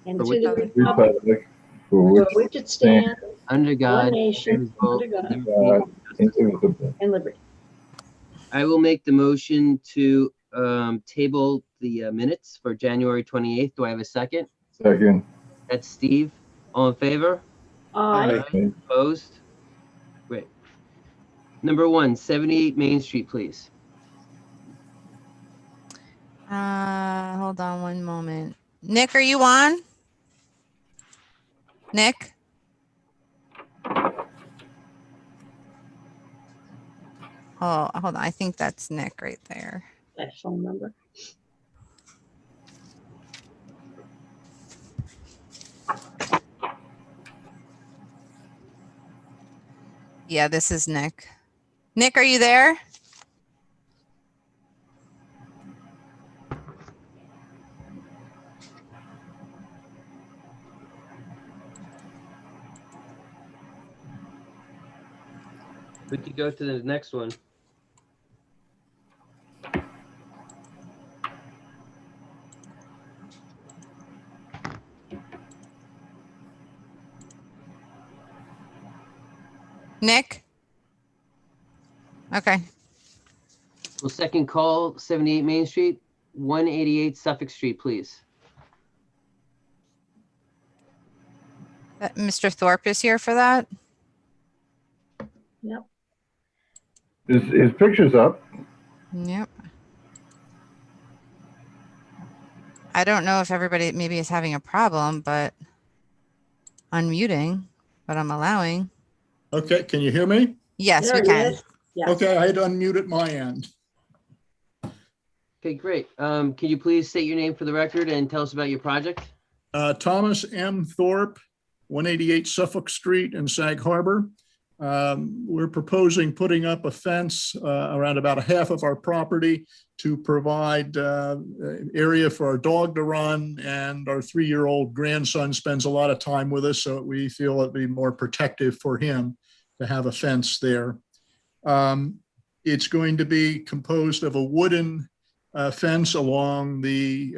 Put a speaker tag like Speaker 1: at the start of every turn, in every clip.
Speaker 1: and
Speaker 2: for
Speaker 1: to
Speaker 2: which
Speaker 1: the republic
Speaker 3: Republic
Speaker 1: for
Speaker 3: for
Speaker 1: which it stands,
Speaker 2: under
Speaker 1: one
Speaker 2: God,
Speaker 1: nation,
Speaker 2: indivisible,
Speaker 1: under God,
Speaker 3: God, indivisible.
Speaker 1: and liberty.
Speaker 2: I will make the motion to table the minutes for January 28th. Do I have a second?
Speaker 3: Second.
Speaker 2: That's Steve. All in favor?
Speaker 1: Aye.
Speaker 3: Aye.
Speaker 2: Opposed? Great. Number 1, 78 Main Street, please.
Speaker 4: Hold on one moment. Nick, are you on? Nick? Oh, hold on. I think that's Nick right there.
Speaker 1: That phone number.
Speaker 4: Yeah, this is Nick. Nick, are you there?
Speaker 2: We could go to the next one.
Speaker 4: Nick? Okay.
Speaker 2: Well, second call, 78 Main Street, 188 Suffolk Street, please.
Speaker 4: Mr. Thorpe is here for that?
Speaker 1: Yep.
Speaker 3: His picture's up.
Speaker 4: Yep. I don't know if everybody maybe is having a problem, but unmuting, but I'm allowing.
Speaker 5: Okay, can you hear me?
Speaker 4: Yes,
Speaker 1: There
Speaker 4: we
Speaker 1: it
Speaker 4: can.
Speaker 1: is. Yeah.
Speaker 5: Okay, I had to unmute at my end.
Speaker 2: Okay, great. Can you please state your name for the record and tell us about your project?
Speaker 5: Thomas M. Thorpe, 188 Suffolk Street in Sag Harbor. We're proposing putting up a fence around about a half of our property to provide area for our dog to run, and our 3-year-old grandson spends a lot of time with us, so we feel it'd be more protective for him to have a fence there. It's going to be composed of a wooden fence along the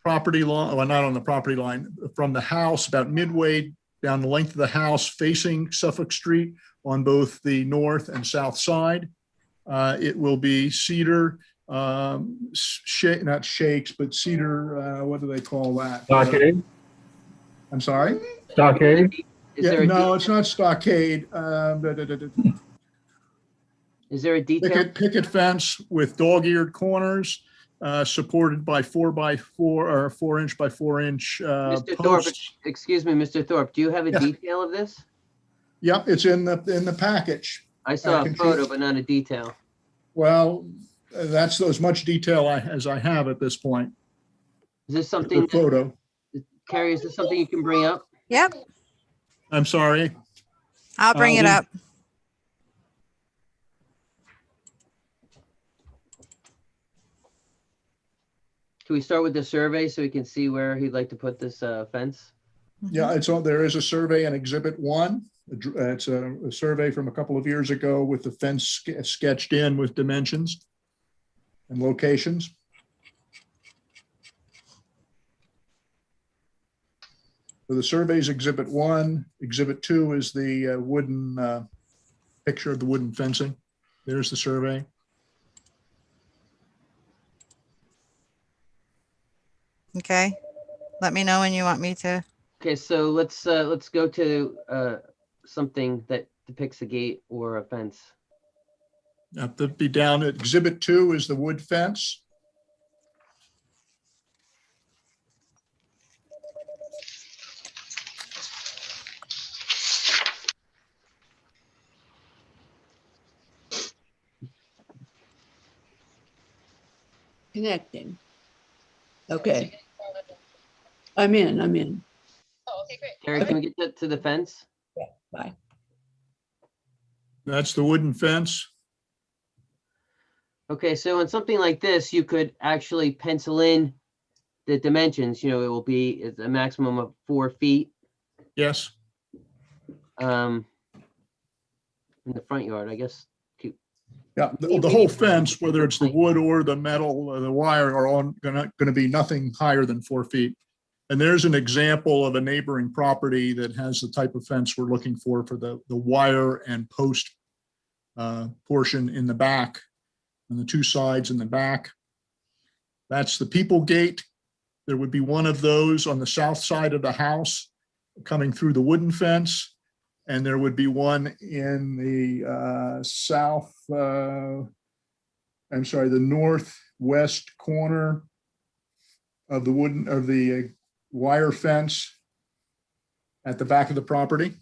Speaker 5: property line, well, not on the property line, from the house about midway down the length of the house facing Suffolk Street on both the north and south side. It will be cedar, not shakes, but cedar, what do they call that?
Speaker 3: Stockade?
Speaker 5: I'm sorry?
Speaker 3: Stockade?
Speaker 2: Is
Speaker 5: Yeah,
Speaker 2: there a
Speaker 5: no, it's not stockade.
Speaker 2: Is there a detail?
Speaker 5: Picket fence with dog-eared corners, supported by 4x4 or 4-inch by 4-inch
Speaker 2: Mr. Thorpe,
Speaker 5: posts.
Speaker 2: excuse me, Mr. Thorpe, do you have a
Speaker 5: Yeah.
Speaker 2: detail of this?
Speaker 5: Yep, it's in the package.
Speaker 2: I saw a
Speaker 5: can
Speaker 2: photo,
Speaker 5: choose-
Speaker 2: but not a detail.
Speaker 5: Well, that's as much detail as I have at this point.
Speaker 2: Is this
Speaker 5: The
Speaker 2: something,
Speaker 5: photo.
Speaker 2: Carrie, is this something you can bring up?
Speaker 4: Yep,
Speaker 5: I'm sorry.
Speaker 4: I'll bring it up.
Speaker 2: Can we start with the survey so we can see where he'd like to put this fence?
Speaker 5: Yeah, it's on. There is a survey in Exhibit 1. It's a survey from a couple of years ago with the fence sketched in with dimensions and locations. So the survey's Exhibit 1. Exhibit 2 is the wooden picture of the wooden fencing. There's the survey.
Speaker 4: Okay. Let me know when you want me to.
Speaker 2: Okay, so let's go to something that depicts a gate or a fence.
Speaker 5: That'd be down at Exhibit 2 is the wood fence.
Speaker 6: Connecting. Okay. I'm in.
Speaker 7: Oh, okay, great.
Speaker 2: Carrie, can we get to the fence?
Speaker 6: Yeah, bye.
Speaker 5: That's the wooden fence.
Speaker 2: Okay, so in something like this, you could actually pencil in the dimensions. You know, it will be a maximum of 4 feet
Speaker 5: Yes.
Speaker 2: in the front yard, I guess.
Speaker 5: Yeah, the whole fence, whether it's the wood or the metal or the wire, are all going to be nothing higher than 4 feet. And there's an example of a neighboring property that has the type of fence we're looking for the wire and post portion in the back, on the two sides in the back. That's the people gate. There would be one of those on the south side of the house coming through the wooden fence. And there would be one in the the northwest corner of the wire fence at the back of the property.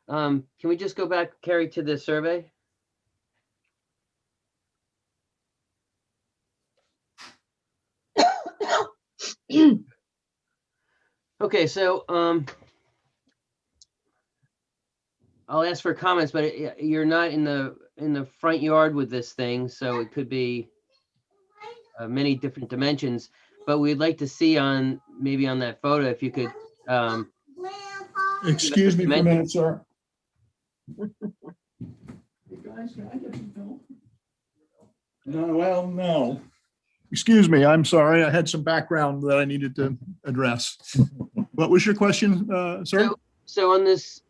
Speaker 2: Can we just go back, Carrie, to the survey? Okay, so I'll ask for comments, but you're not in the front yard with this thing, so it could be many different dimensions. But we'd like to see maybe on that photo if you could.
Speaker 5: Excuse me for a minute, sir. Guys, can I get some film? No, well, no. Excuse me, I'm sorry. I had some background that I needed to address. What was your question, sir?
Speaker 2: So on this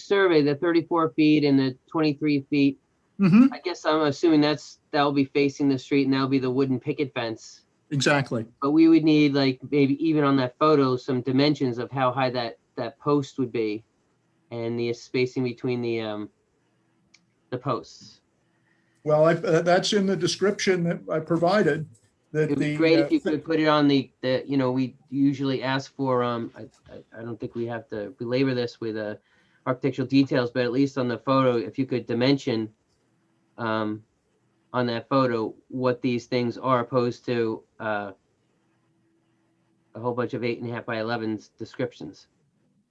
Speaker 2: survey, the 34 feet and the 23 feet,
Speaker 5: Mm-hmm.
Speaker 2: I guess I'm assuming that'll be facing the street and that'll be the wooden picket fence.
Speaker 5: Exactly.
Speaker 2: But we would need, like, maybe even on that photo, some dimensions of how high that post would be and the spacing between the posts.
Speaker 5: Well, that's in the description that I provided. That
Speaker 2: It'd be great if you could put it on we usually ask for, I don't think we have to belabor this with architectural details, but at least on the photo, if you could dimension on that photo what these things are, opposed to a whole bunch of 8.5 by 11s descriptions.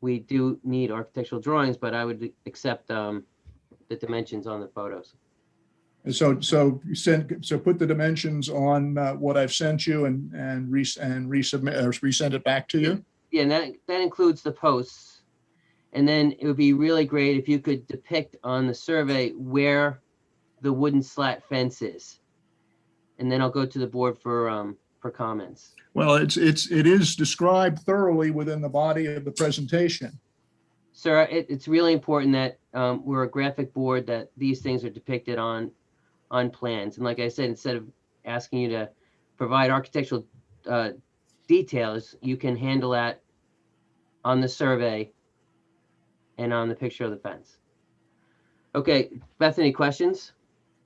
Speaker 2: We do need architectural drawings, but I would accept the dimensions on the photos.
Speaker 5: So put the dimensions on what I've sent you and resubmit or resend it back to you.
Speaker 2: Yeah, and that includes the posts. And then it would be really great if you could depict on the survey where the wooden slat fence is. And then I'll go to the board for comments.
Speaker 5: Well, it is described thoroughly within the body of the presentation.
Speaker 2: Sir, it's really important that we're a graphic board, that these things are depicted on plans. And like I said, instead of asking you to provide architectural details, you can handle that on the survey and on the picture of the fence. Okay, Beth, any questions?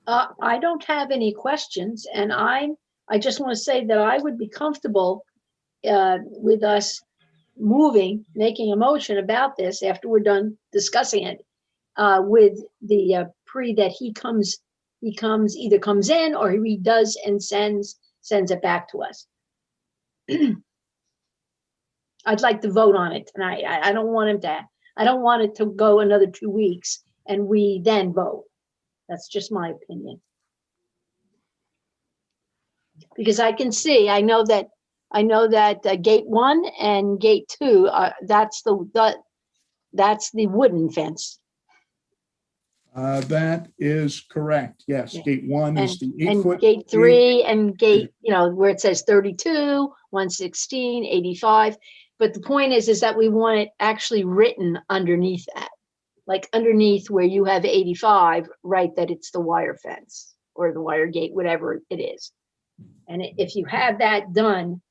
Speaker 1: I don't have any questions, and I just want to say that I would be comfortable with us making a motion about this after we're done discussing it, with the that he either comes in or he does and sends it back to us. I'd like to vote on it tonight. I don't want it to go another 2 weeks and we then vote. That's just my opinion. Because I know that gate 1 and gate 2, that's the wooden fence.
Speaker 5: That is correct. Yes,
Speaker 1: Yeah.
Speaker 5: gate 1 is the
Speaker 1: And
Speaker 5: 8-foot.
Speaker 1: gate 3 and gate, where it says 32, 116, 85. But the point is that we want it actually written underneath that. Like underneath where you have 85, right, that it's the wire fence or the wire gate, whatever it is. And if you have that done,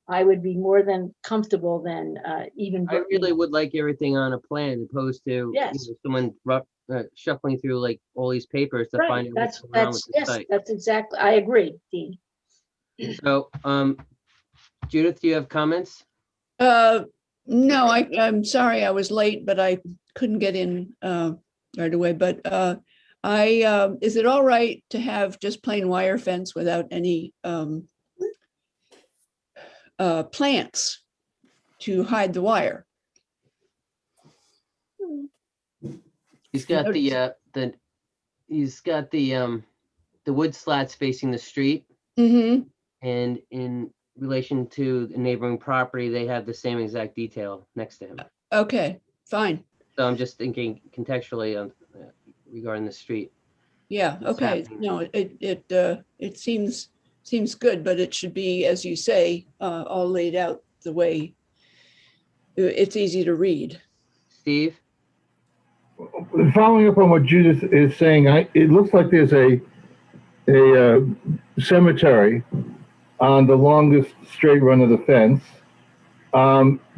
Speaker 1: I would be more than comfortable than even.
Speaker 2: I really would like everything on a plan, opposed to
Speaker 1: Yes.
Speaker 2: someone shuffling through like all these papers to
Speaker 1: Right,
Speaker 2: find out what's going on with the
Speaker 1: yes,
Speaker 2: site.
Speaker 1: that's exactly, I agree, Dean.
Speaker 2: So, Judith, do you have comments?
Speaker 6: No, I'm sorry I was late, but I couldn't get in right away. But is it all right to have just plain wire fence without any plants to hide the wire?
Speaker 2: He's got the wood slats facing the street,
Speaker 6: Mm-hmm.
Speaker 2: and in relation to the neighboring property, they have the same exact detail next to him.
Speaker 6: Okay, fine.
Speaker 2: So I'm just thinking contextually regarding the street.
Speaker 6: Yeah,
Speaker 2: What's
Speaker 6: okay.
Speaker 2: happening.
Speaker 6: No, it seems seems good, but it should be, as you say, all laid out the way it's easy to read.
Speaker 2: Steve?
Speaker 3: Following up on what Judith is saying, it looks like there's a cemetery on the longest straight run of the fence.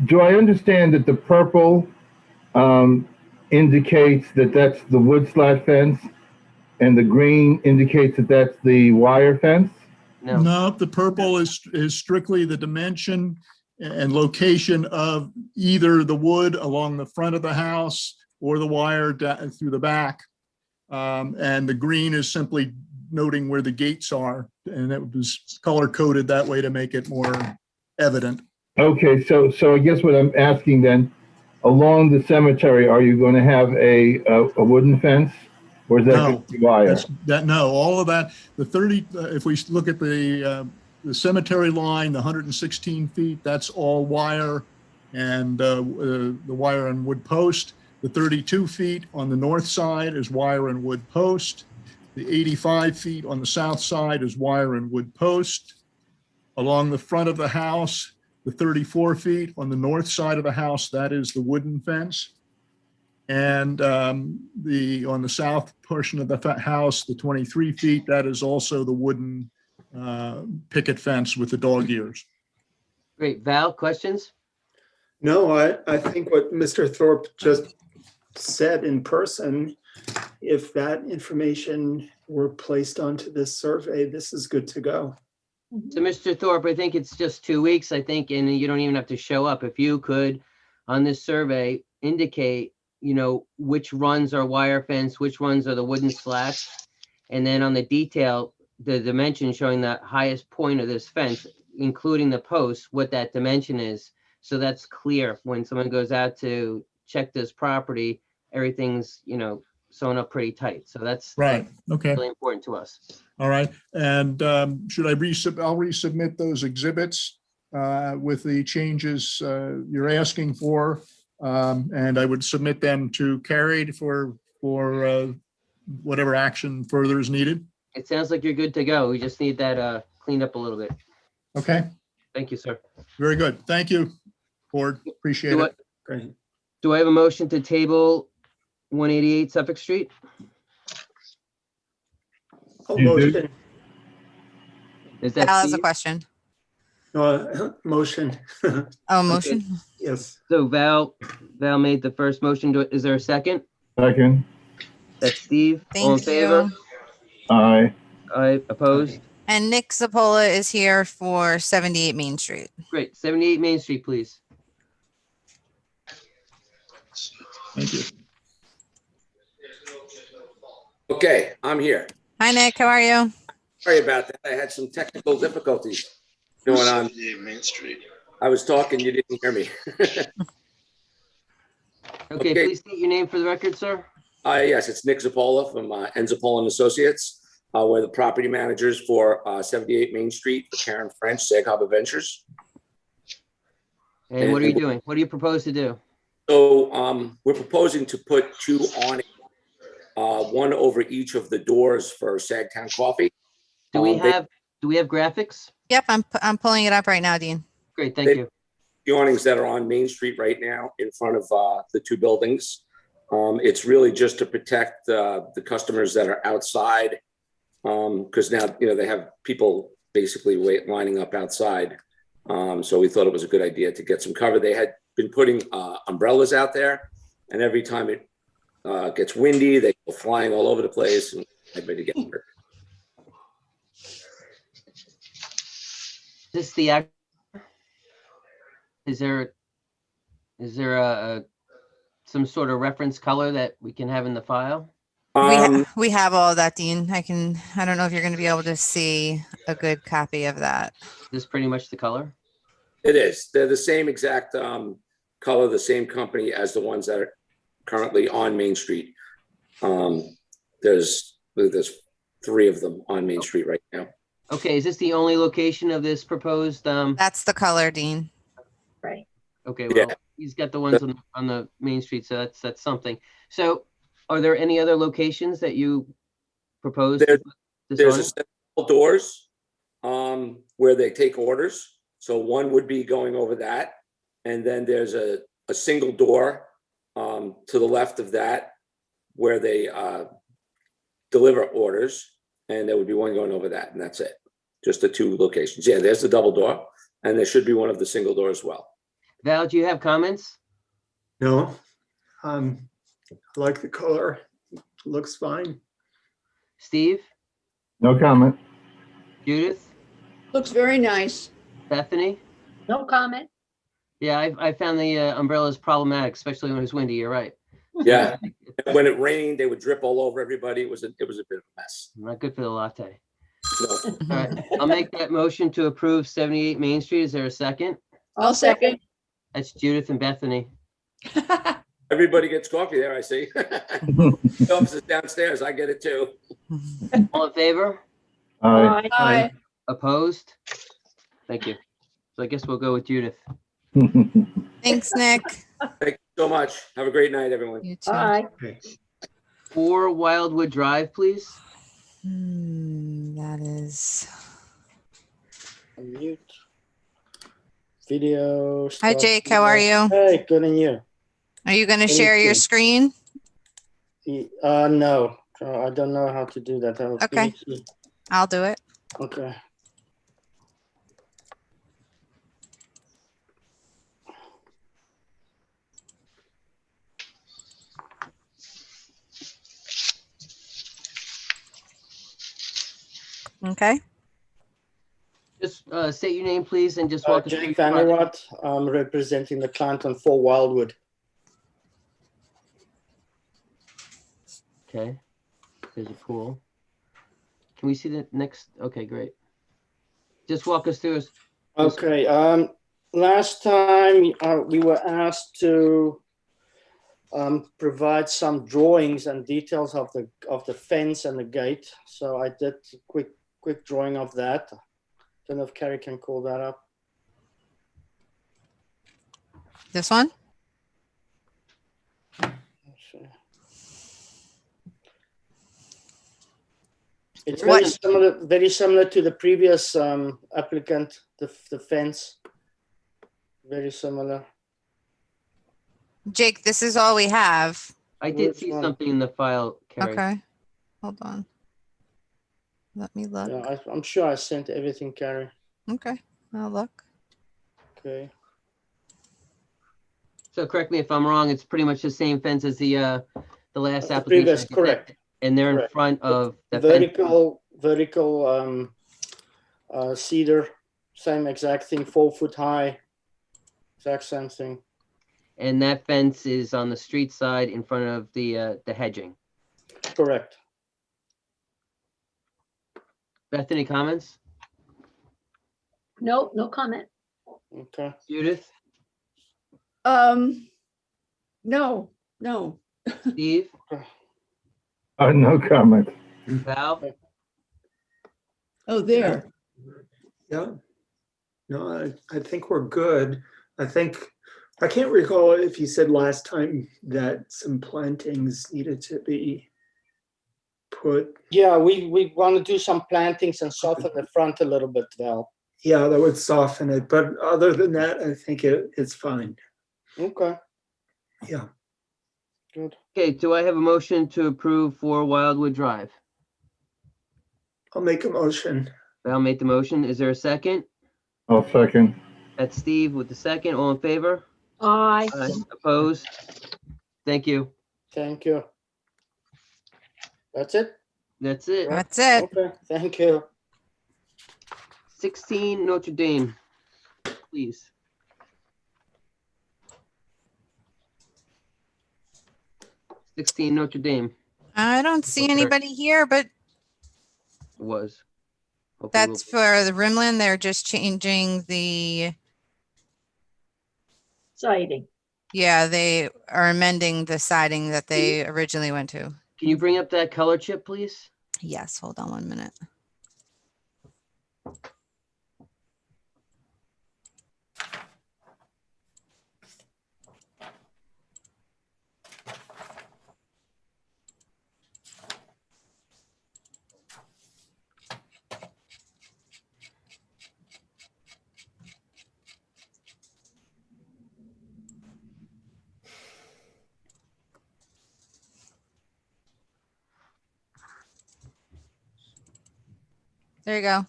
Speaker 3: Do I understand that the purple indicates that that's the wood slat fence, and the green indicates that that's the wire fence?
Speaker 2: No.
Speaker 5: No, the purple is strictly the dimension and location of either the wood along the front of the house or the wire through the back. And the green is simply noting where the gates are, and it was color coded that way to make it more evident.
Speaker 3: Okay, so I guess what I'm asking then, along the cemetery, are you going to have a wooden fence, or is that
Speaker 5: No,
Speaker 3: going to be wire?
Speaker 5: No, all of that, the 30, if we look at the cemetery line, the 116 feet, that's all wire and the wire and wood post. The 32 feet on the north side is wire and wood post. The 85 feet on the south side is wire and wood post. Along the front of the house, the 34 feet on the north side of the house, that is the wooden fence. And on the south portion of the house, the 23 feet, that is also the wooden picket fence with the dog ears.
Speaker 2: Great. Val, questions?
Speaker 8: No, I think what Mr. Thorpe just said in person, if that information were placed onto this survey, this is good to go.
Speaker 2: So Mr. Thorpe, I think it's just 2 weeks, I think, and you don't even have to show up. If you could, on this survey, indicate, which runs are wire fence, which ones are the wooden slats, and then on the detail, the dimension showing the highest point of this fence, including the post, what that dimension is. So that's clear when someone goes out to check this property, everything's, sewn up pretty tight. So that's
Speaker 5: Right. Okay.
Speaker 2: really important to us.
Speaker 5: All right. And should I I'll resubmit those exhibits with the changes you're asking for. And I would submit them to Carried for whatever action further is needed.
Speaker 2: It sounds like you're good to go. We just need that cleaned up a little bit.
Speaker 5: Okay.
Speaker 2: Thank you, sir.
Speaker 5: Very good. Thank you, Board. Appreciate it.
Speaker 8: Great.
Speaker 2: Do I have a motion to table 188 Suffolk Street?
Speaker 8: Oh,
Speaker 3: You do?
Speaker 8: motion.
Speaker 2: Is that
Speaker 4: Val has a
Speaker 2: Steve?
Speaker 4: question.
Speaker 8: Motion.
Speaker 4: Oh, motion.
Speaker 8: Yes.
Speaker 2: So Val made the first motion. Is there a second?
Speaker 3: Second,
Speaker 2: That's Steve. All in
Speaker 4: Thank
Speaker 2: favor?
Speaker 4: you.
Speaker 3: aye.
Speaker 2: Aye, opposed?
Speaker 4: And Nick Zapola is here for 78 Main Street.
Speaker 2: Great. 78 Main Street, please.
Speaker 5: Thank you.
Speaker 9: Okay, I'm here.
Speaker 4: Hi, Nick. How are you?
Speaker 9: Sorry about that. I had some technical difficulties going on.
Speaker 10: Main Street.
Speaker 9: I was talking, you didn't hear me.
Speaker 2: Okay, please state your name for the record, sir.
Speaker 9: Yes, it's Nick Zapola from N. Zapola and Associates. We're the property managers for 78 Main Street for Karen French, Sag Harbor Ventures.
Speaker 2: And what are you doing? What do you propose to do?
Speaker 9: So we're proposing to put two on one over each of the doors for Sagtown Coffee.
Speaker 2: Do we have graphics?
Speaker 4: Yep, I'm pulling it up right now, Dean.
Speaker 2: Great, thank you.
Speaker 9: The awnings that are on Main Street right now in front of the two buildings. It's really just to protect the customers that are outside, because now they have people basically lining up outside. So we thought it was a good idea to get some cover. They had been putting umbrellas out there, and every time it gets windy, they go flying all over the place, and everybody gets hurt.
Speaker 2: Is this the is there some sort of reference color that we can have in the file?
Speaker 4: We have all of that, Dean. I don't know if you're going to be able to see a good copy of that.
Speaker 2: Is this pretty much the color?
Speaker 9: It is. They're the same exact color, the same company as the ones that are currently on Main Street. There's three of them on Main Street right now.
Speaker 2: Okay, is this the only location of this proposed?
Speaker 4: That's the color, Dean.
Speaker 1: Right.
Speaker 2: Okay, well,
Speaker 9: Yeah.
Speaker 2: he's got the ones on the Main Street, so that's something. So are there any other locations that you propose?
Speaker 9: There's a set of doors where they take orders. So one would be going over that. And then there's a single door to the left of that where they deliver orders. And there would be one going over that, and that's it. Just the two locations. Yeah, there's the double door, and there should be one of the single doors as well.
Speaker 2: Val, do you have comments?
Speaker 8: No, I like the color. Looks fine.
Speaker 2: Steve?
Speaker 3: No comment.
Speaker 2: Judith?
Speaker 6: Looks very nice.
Speaker 2: Bethany?
Speaker 1: No comment.
Speaker 2: Yeah, I found the umbrellas problematic, especially when it's windy. You're right.
Speaker 9: Yeah. When it rained, they would drip all over everybody. It was a bit of a mess.
Speaker 2: Not good for the latte.
Speaker 9: No.
Speaker 2: All right, I'll make that motion to approve 78 Main Street. Is there a second?
Speaker 6: I'll second.
Speaker 2: That's Judith and Bethany.
Speaker 9: Everybody gets coffee there, I see. Office is downstairs. I get it too.
Speaker 2: All in favor?
Speaker 3: Aye.
Speaker 6: Aye.
Speaker 2: Opposed? Thank you. So I guess we'll go with Judith.
Speaker 4: Thanks, Nick.
Speaker 9: Thank you so much. Have a great night, everyone.
Speaker 4: You too.
Speaker 1: Bye.
Speaker 2: 4 Wildwood Drive, please.
Speaker 4: That is.
Speaker 10: Unmute. Video.
Speaker 4: Hi,
Speaker 10: stop
Speaker 4: Jake. How are
Speaker 10: video.
Speaker 4: you?
Speaker 10: Hey, good and you?
Speaker 4: Are you going to share your
Speaker 10: Anything.
Speaker 4: screen?
Speaker 10: No, I don't know how to do that.
Speaker 4: Okay. I'll do it.
Speaker 10: Okay.
Speaker 4: Okay.
Speaker 2: Just state your name, please, and just walk us through
Speaker 10: Jake
Speaker 2: your project.
Speaker 10: Vanderwatt. I'm representing the client on 4 Wildwood.
Speaker 2: Okay. There's a pool. Can we see the next? Okay, great. Just walk us through.
Speaker 10: Okay. Last time we were asked to provide some drawings and details of the fence and the gate. So I did a quick drawing of that. Don't know if Carrie can call that up.
Speaker 4: This one?
Speaker 10: It's
Speaker 2: What-
Speaker 10: very similar to the previous applicant, the fence. Very similar.
Speaker 4: Jake, this is all we have.
Speaker 2: I did
Speaker 10: Which
Speaker 2: see
Speaker 10: one?
Speaker 2: something in the file, Carrie.
Speaker 4: Okay. Hold on. Let me look.
Speaker 10: Yeah, I'm sure I sent everything, Carrie.
Speaker 4: Okay. I'll look.
Speaker 10: Okay.
Speaker 2: So correct me if I'm wrong, it's pretty much the same fence as the last
Speaker 10: The
Speaker 2: application.
Speaker 10: previous, correct.
Speaker 2: And they're in
Speaker 10: Correct.
Speaker 2: front of the fence.
Speaker 10: Vertical cedar, same exact thing, 4 foot high, exact same thing.
Speaker 2: And that fence is on the street side in front of the hedging.
Speaker 10: Correct.
Speaker 2: Beth, any comments?
Speaker 1: No, no comment.
Speaker 10: Okay.
Speaker 2: Judith?
Speaker 6: No, no.
Speaker 2: Steve?
Speaker 3: No comment.
Speaker 2: Val?
Speaker 6: Oh, there.
Speaker 8: Yeah. No, I think we're good. I can't recall if you said last time that some plantings needed to be put.
Speaker 10: Yeah, we want to do some plantings and soften the front a little bit, Val.
Speaker 8: Yeah, that would soften it. But other than that, I think it's fine.
Speaker 10: Okay,
Speaker 8: Yeah.
Speaker 10: good.
Speaker 2: Okay, do I have a motion to approve 4 Wildwood Drive?
Speaker 8: I'll make a motion.
Speaker 2: Val made the motion. Is there a second?
Speaker 3: I'll second.
Speaker 2: That's Steve with the second. All in favor?
Speaker 1: Aye.
Speaker 2: Opposed? Thank you.
Speaker 10: Thank you. That's it?
Speaker 2: That's it.
Speaker 4: That's it.
Speaker 10: Okay, thank you.
Speaker 2: 16 Notre Dame, please. Notre Dame
Speaker 4: I don't see
Speaker 2: Okay.
Speaker 4: anybody here, but
Speaker 2: was. Hopefully
Speaker 4: that's for the Rimland. They're just changing the,
Speaker 1: Siding.
Speaker 4: yeah, they are amending the siding that they originally went to.
Speaker 2: Can you bring up that color chip, please?
Speaker 4: Yes, hold on 1 minute. There you go.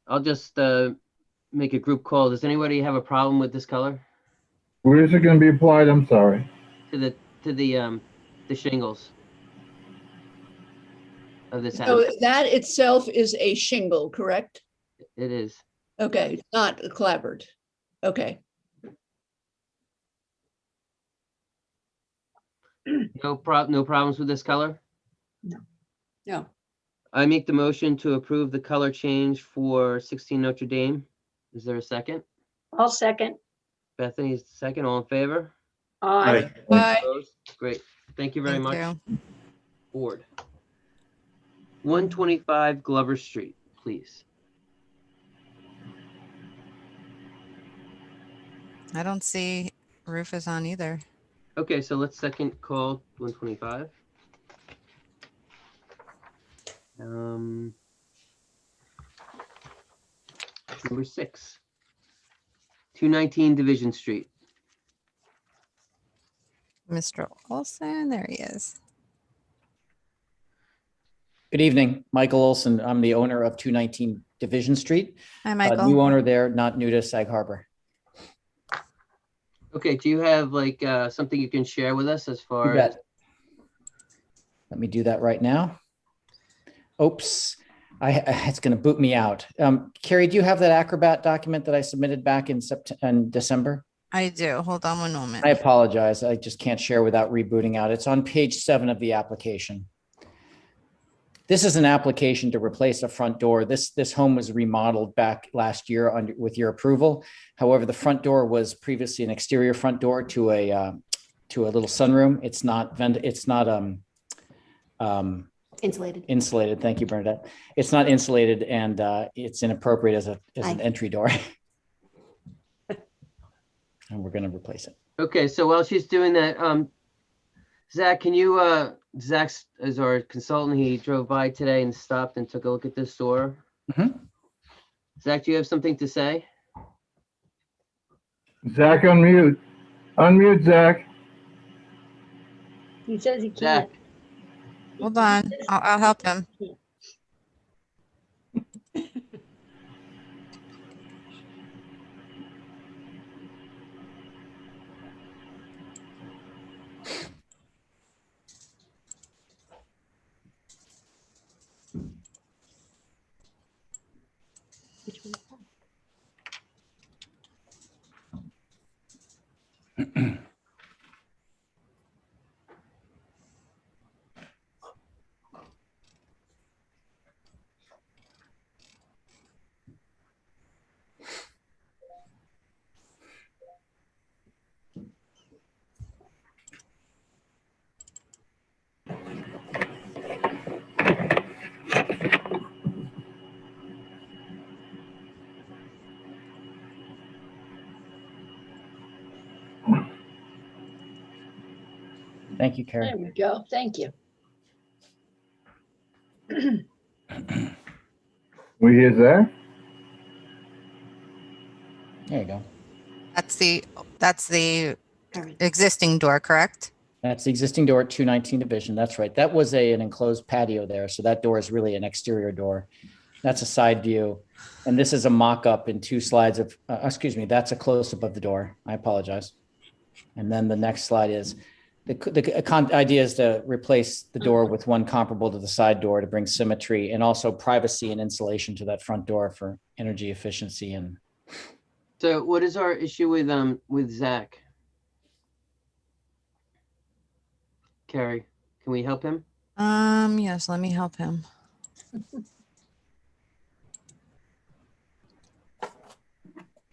Speaker 2: I'll just make a group call. Does anybody have a problem with this color?
Speaker 3: Where is it going to be applied? I'm sorry.
Speaker 2: To the shingles of this
Speaker 6: So
Speaker 2: house.
Speaker 6: that itself is a shingle, correct?
Speaker 2: It is.
Speaker 6: Okay, it's not a clapboard. Okay,
Speaker 2: No problems with this color?
Speaker 6: no,
Speaker 2: I make the motion to approve the color change for 16 Notre Dame. Is there a second?
Speaker 1: I'll second.
Speaker 2: Bethany's the second. All in favor?
Speaker 1: Aye.
Speaker 6: Aye.
Speaker 2: Opposed? Great. Thank you very
Speaker 4: Thank
Speaker 2: much.
Speaker 4: you.
Speaker 2: Board. 125 Glover Street, please.
Speaker 4: I don't see roof is on either.
Speaker 2: Okay, so let's second call 125. Number 6, 219 Division Street.
Speaker 4: Mr. Olson, there he is.
Speaker 11: Good evening, Michael Olson. I'm the owner of 219 Division Street.
Speaker 4: Hi,
Speaker 11: New
Speaker 4: Michael.
Speaker 11: owner there, not new to Sag Harbor.
Speaker 2: Okay, do you have like something you can share with us as
Speaker 11: You
Speaker 2: far as?
Speaker 11: bet. Let me do that right now. Oops, it's going to boot me out. Carrie, do you have that Acrobat document that I submitted back in December?
Speaker 4: I do. Hold on one moment.
Speaker 11: I apologize. I just can't share without rebooting out. It's on page 7 of the application. This is an application to replace a front door. This home was remodeled back last year with your approval. However, the front door was previously an exterior front door to a little sunroom. It's not insulated. Thank you, Bernadette. It's not insulated, and it's inappropriate as an entry door. And we're going to replace it.
Speaker 2: Okay, so while she's doing that, Zach, can you, Zach is our consultant. He drove by today and stopped and took a look at this door. Zach, do you have something to say?
Speaker 3: Zach, unmute. Unmute, Zach.
Speaker 1: He says he
Speaker 2: Zach.
Speaker 1: can't.
Speaker 4: Hold on. I'll help him.
Speaker 11: Thank you, Carrie.
Speaker 1: There we go. Thank you.
Speaker 3: We hear Zach?
Speaker 11: There you go.
Speaker 4: That's the existing door, correct?
Speaker 11: That's the existing door at 219 Division. That's right. That was an enclosed patio there. So that door is really an exterior door. That's a side view. And this is a mock-up in 2 slides of, excuse me, that's a close-up of the door. I apologize. And then the next slide is, the idea is to replace the door with one comparable to the side door to bring symmetry and also privacy and insulation to that front door for energy efficiency. And
Speaker 2: So what is our issue with Zach? Carrie, can we help him?
Speaker 4: Yes, let me help him.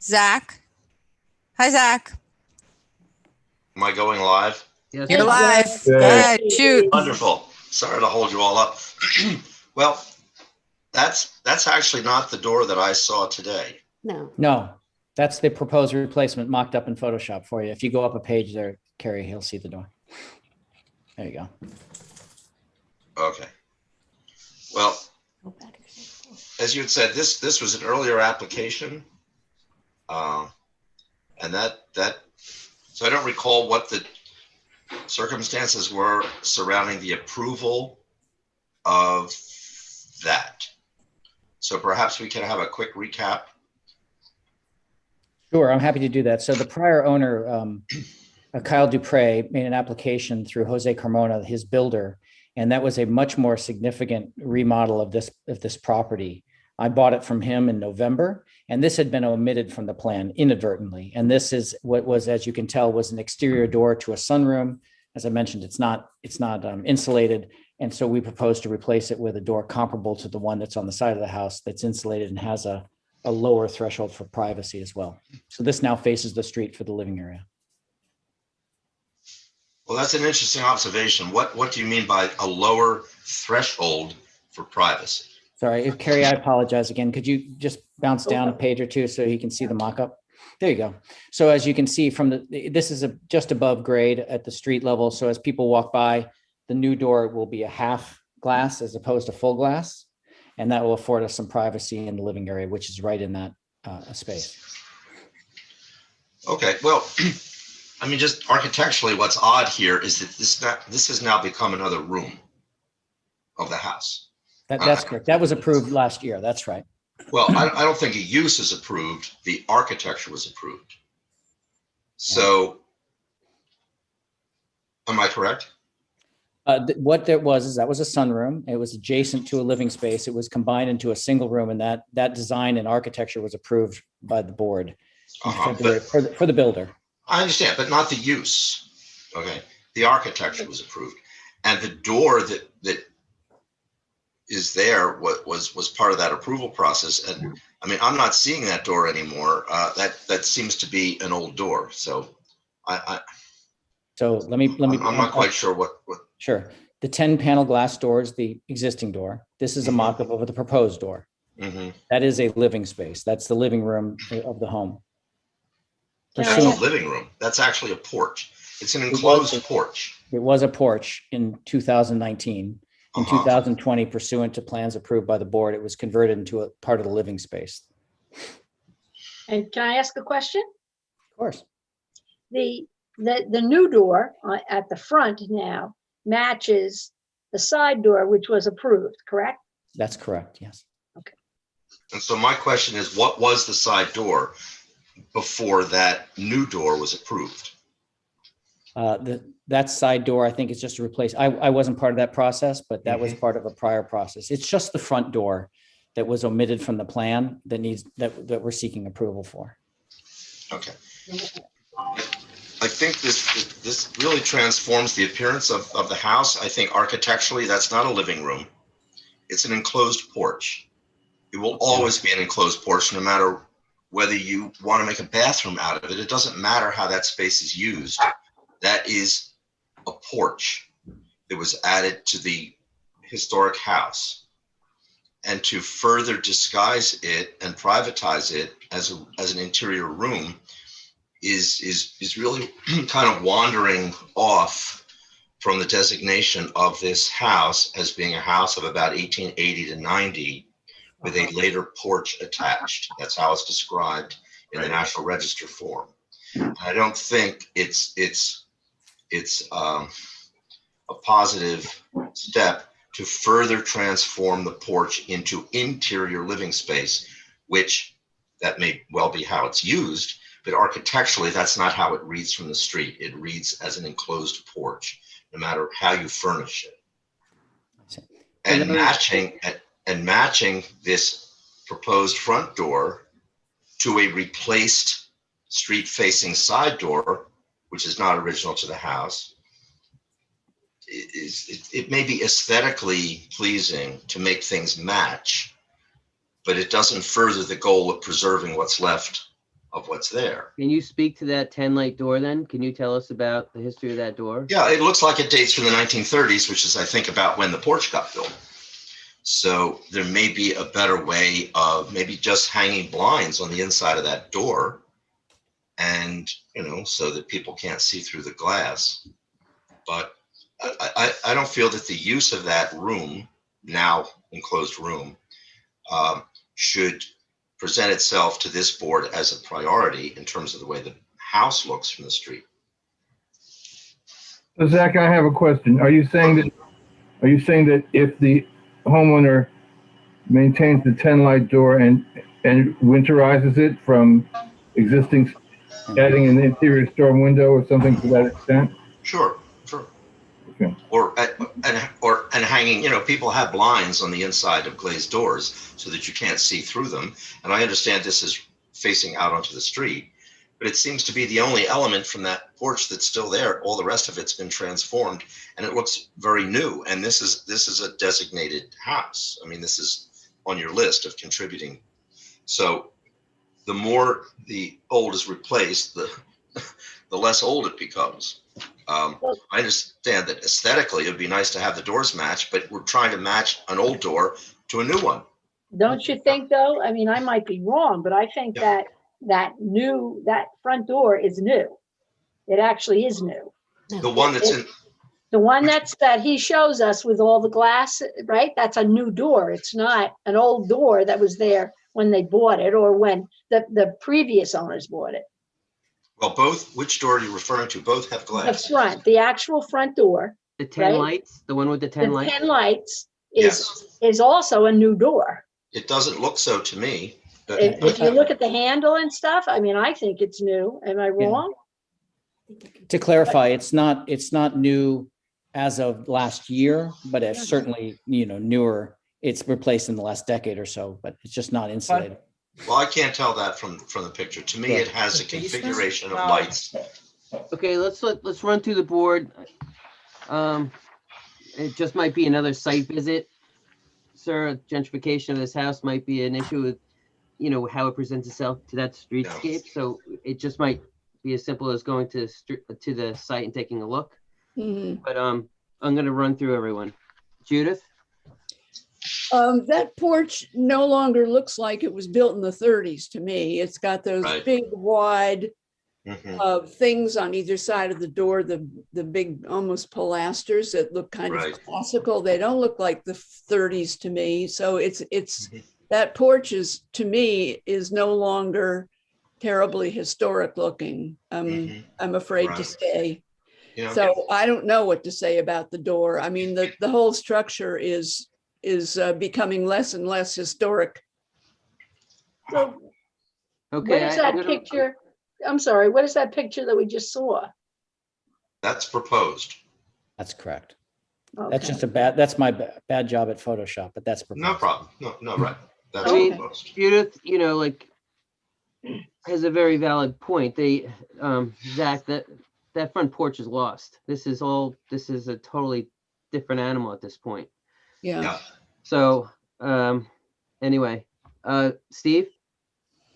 Speaker 4: Zach. Hi, Zach.
Speaker 12: Am I going live?
Speaker 2: Yes.
Speaker 4: You're live.
Speaker 3: Yeah.
Speaker 4: Go ahead, shoot.
Speaker 12: Wonderful. Sorry to hold you all up. Well, that's actually not the door that I saw today.
Speaker 11: no, that's the proposed replacement mocked up in Photoshop for you. If you go up a page there, Carrie, he'll see the door. There you go.
Speaker 12: Okay. Well, as you had said, this was an earlier application. And so I don't recall what circumstances were surrounding the approval of that. So perhaps we can have a quick recap.
Speaker 11: Sure, I'm happy to do that. So the prior owner, Kyle Dupre, made an application through Jose Carmona, his builder, and that was a much more significant remodel of this property. I bought it from him in November, and this had been omitted from the plan inadvertently. And this is what was, as you can tell, was an exterior door to a sunroom. As I mentioned, it's not insulated, and so we propose to replace it with a door comparable to the one that's on the side of the house that's insulated and has a lower threshold for privacy as well. So this now faces the street for the living area.
Speaker 12: Well, that's an interesting observation. What do you mean by a lower threshold for privacy?
Speaker 11: Sorry, Carrie, I apologize again. Could you just bounce down a page or two so he can see the mock-up? There you go. So as you can see from this is just above grade at the street level. So as people walk by, the new door will be a half glass as opposed to full glass. And that will afford us some privacy in the living area, which is right in that space.
Speaker 12: Okay, well, I mean, just architecturally, what's odd here is that this has now become another room of the house.
Speaker 11: That's correct. That was approved last year. That's right.
Speaker 12: Well, I don't think a use is approved. The architecture was approved. So, am I correct?
Speaker 11: What there was is that was a sunroom. It was adjacent to a living space. It was combined into a single room, and that design and architecture was approved by the board in February for the builder.
Speaker 12: I understand, but not the use. Okay, the architecture was approved, and the door that is there was part of that approval process. And I mean, I'm not seeing that door anymore. That seems to be an old door. So
Speaker 11: So let me.
Speaker 12: I'm not quite sure what.
Speaker 11: Sure. The 10 panel glass door is the existing door. This is a mock-up of the proposed door.
Speaker 12: Mm-hmm.
Speaker 11: That is a living space. That's the living room of the home.
Speaker 12: That's a living room. That's actually a porch. It's an enclosed porch.
Speaker 11: It was a porch in 2019. In 2020, pursuant to plans approved by the board, it was converted into a part of the living space.
Speaker 1: And can I ask a question?
Speaker 11: Of course.
Speaker 1: The new door at the front now matches the side door, which was approved, correct?
Speaker 11: That's correct, yes.
Speaker 1: Okay.
Speaker 12: And so my question is, what was the side door before that new door was approved?
Speaker 11: That side door, I think, is just to replace. I wasn't part of that process, but that was part of a prior process. It's just the front door that was omitted from the plan that we're seeking approval for.
Speaker 12: Okay. I think this really transforms the appearance of the house. I think architecturally, that's not a living room. It's an enclosed porch. It will always be an enclosed porch, no matter whether you want to make a bathroom out of it. It doesn't matter how that space is used. That is a porch that was added to the historic house. And to further disguise it and privatize it as an interior room is really kind of wandering off from the designation of this house as being a house of about 1880 to 90 with a later porch attached. That's how it's described in the National Register form. I don't think it's a positive step to further transform the porch into interior living space, which that may well be how it's used, but architecturally, that's not how it reads from the street. It reads as an enclosed porch, no matter how you furnish it. And matching this proposed front door to a replaced street-facing side door, which is not original to the house, it may be aesthetically pleasing to make things match, but it doesn't further the goal of preserving what's left of what's there.
Speaker 2: Can you speak to that 10-light door then? Can you tell us about the history of that door?
Speaker 12: Yeah, it looks like it dates from the 1930s, which is, I think, about when the porch got built. So there may be a better way of maybe just hanging blinds on the inside of that door, and, so that people can't see through the glass. But I don't feel that the use of that room, now enclosed room, should present itself to this board as a priority in terms of the way the house looks from the street.
Speaker 3: So Zach, I have a question. Are you saying that if the homeowner maintains the 10 light door and winterizes it from existing, adding an interior storm window or something to that extent?
Speaker 12: Sure, sure.
Speaker 3: Okay.
Speaker 12: And hanging, people have blinds on the inside of glazed doors so that you can't see through them. And I understand this is facing out onto the street, but it seems to be the only element from that porch that's still there. All the rest of it's been transformed and it looks very new. And this is a designated house. I mean, this is on your list of contributing. So the more the old is replaced, the less old it becomes. I understand that aesthetically it would be nice to have the doors match, but we're trying to match an old door to a new one.
Speaker 1: Don't you think though? I mean, I might be wrong, but I think
Speaker 12: Yeah.
Speaker 1: that front door is new. It actually is new.
Speaker 12: The one that's in,
Speaker 1: The one that he shows us with all the glass, right? That's a new door. It's not an old door that was there when they bought it or when the previous owners bought it.
Speaker 12: well, which door are you referring to? Both have
Speaker 1: The
Speaker 12: glass.
Speaker 1: front, the actual front door,
Speaker 2: The 10
Speaker 1: Right.
Speaker 2: lights, the one with the 10
Speaker 1: the
Speaker 2: lights.
Speaker 1: 10 lights
Speaker 12: Yes,
Speaker 1: is also a new door.
Speaker 12: it doesn't look so to me. but-
Speaker 1: If you look at the handle and stuff, I mean, I think it's new. Am I wrong?
Speaker 11: To clarify, it's not new as of last year, but it's certainly, newer. It's replaced in the last decade or so, but it's just not insulated.
Speaker 12: Well, I can't tell that from the picture. To me, it has a configuration of lights.
Speaker 2: Okay, let's run through the board. It just might be another site visit. Sir, gentrification of this house might be an issue with, how it presents itself to that streetscape. So it just might be as simple as going to the site and taking a look.
Speaker 6: Mhm.
Speaker 2: But I'm gonna run through everyone. Judith?
Speaker 6: That porch no longer looks like it was built in the 30s to me. It's got those
Speaker 12: Right.
Speaker 6: big, wide
Speaker 12: Mhm.
Speaker 6: things on either side of the door, the big almost pilasters that look kind
Speaker 12: Right.
Speaker 6: of classical. They don't look like the 30s to me. So it's
Speaker 12: Mhm.
Speaker 6: that porch to me is no longer terribly historic looking.
Speaker 12: Mhm.
Speaker 6: I'm afraid to
Speaker 12: Right.
Speaker 6: say.
Speaker 12: Yeah.
Speaker 6: So I don't know what to say about the door. I mean, the whole structure is becoming less and less historic.
Speaker 1: So
Speaker 2: Okay.
Speaker 1: what is that picture? I'm sorry, what is that picture that we just saw?
Speaker 12: That's proposed.
Speaker 11: That's correct.
Speaker 1: Okay.
Speaker 11: That's just that's my bad job at Photoshop, but that's
Speaker 12: No
Speaker 11: proposed.
Speaker 12: problem. No, right. That's
Speaker 2: I mean,
Speaker 12: proposed.
Speaker 2: Judith, has a very valid point. Zach, that front porch is lost. This is a totally different animal at this point.
Speaker 6: Yeah.
Speaker 12: Yeah.
Speaker 2: So, anyway, Steve?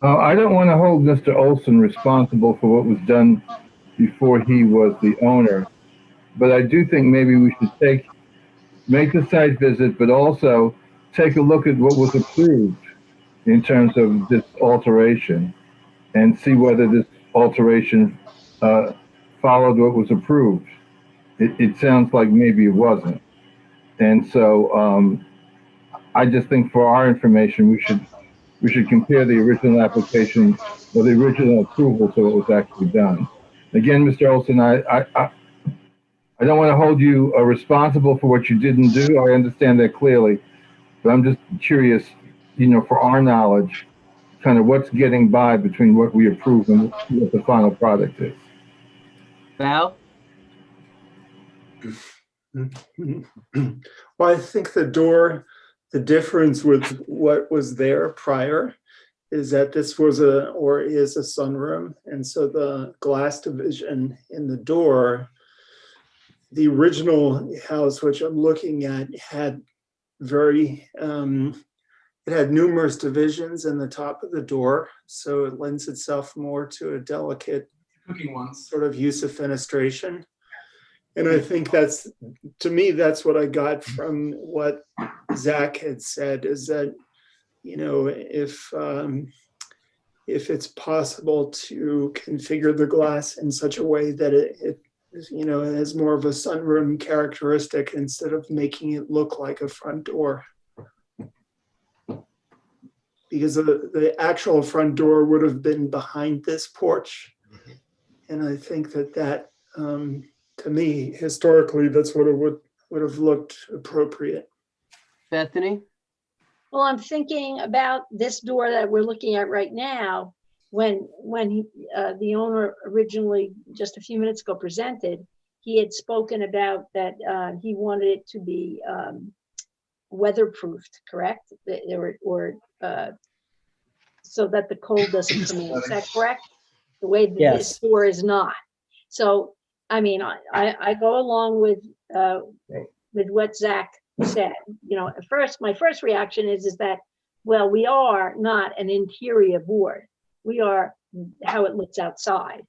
Speaker 3: I don't want to hold Mr. Olson responsible for what was done before he was the owner, but I do think maybe we should make the site visit, but also take a look at what was approved in terms of this alteration and see whether this alteration followed what was approved. It sounds like maybe it wasn't. And so I just think for our information, we should compare the original application or the original approval to what was actually done. Again, Mr. Olson, I don't want to hold you responsible for what you didn't do. I understand that clearly, but I'm just curious, for our knowledge, kind of what's getting by between what we approve and what the final product is.
Speaker 2: Val?
Speaker 8: Well, I think the difference with what was there prior is that this was is a sunroom. And so the glass division in the door, the original house, which I'm looking at, had it had numerous divisions in the top of the door. So it lends itself more to a delicate sort of use of fenestration. And I think to me, that's what I got from what Zach had said, is that, if it's possible to configure the glass in such a way that it has more of a sunroom characteristic instead of making it look like a front door. Because the actual front door would have been behind this porch. And I think that To me, historically, that's what it would have looked appropriate.
Speaker 2: Bethany?
Speaker 1: Well, I'm thinking about this door that we're looking at right now. When the owner originally, just a few minutes ago, presented, he had spoken about that he wanted it to be weatherproofed, correct? So that the cold doesn't come in. Is that correct? The way that
Speaker 11: Yes.
Speaker 1: this door is not. So, I mean, I go along with what Zach said. You know, at first, my first reaction is that, well, we are not an interior board. We are how it looks outside.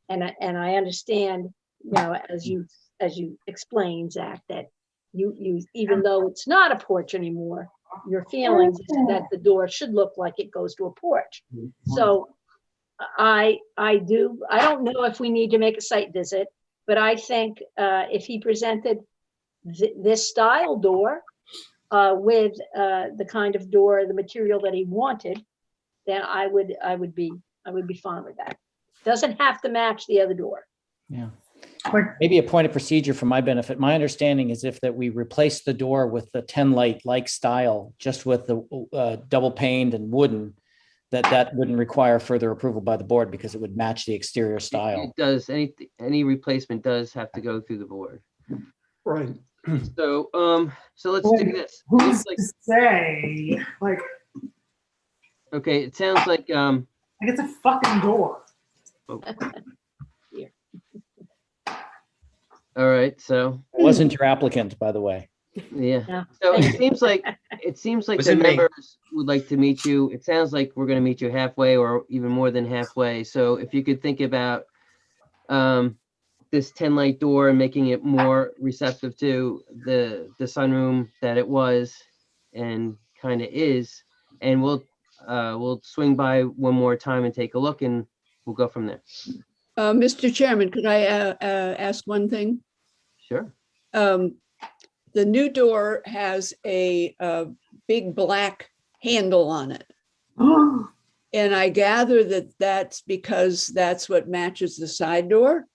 Speaker 1: And I understand, you know, as you explained, Zach, that you even though it's not a porch anymore, your feelings is that the door should look like it goes to a porch. So I don't know if we need to make a site visit, but I think if he presented this style door with the kind of door, the material that he wanted, then I would be fine with that. Doesn't have to match the other door.
Speaker 11: Yeah. Maybe a point of procedure for my benefit. My understanding is if that we replace the door with the 10 light like style, just with the double paned and wooden, that wouldn't require further approval by the board because it would match the exterior style.
Speaker 2: It does. Any replacement does have to go through the board.
Speaker 8: Right.
Speaker 2: So let's do this. It
Speaker 13: Who's
Speaker 2: looks like,
Speaker 13: to say? Like
Speaker 2: okay, it sounds like
Speaker 13: it's a fucking door.
Speaker 2: oh. All right, so
Speaker 11: It wasn't your applicant, by the way.
Speaker 2: yeah. So it seems like
Speaker 12: Was
Speaker 2: the
Speaker 12: it me?
Speaker 2: members would like to meet you. It sounds like we're going to meet you halfway or even more than halfway. So if you could think about this 10 light door and making it more receptive to the sunroom that it was and kind of is, and we'll swing by one more time and take a look, and we'll go from there.
Speaker 6: Mr. Chairman, could I ask one thing?
Speaker 2: Sure.
Speaker 6: The new door has a big black handle on it. And I gather that that's because that's what matches the side door.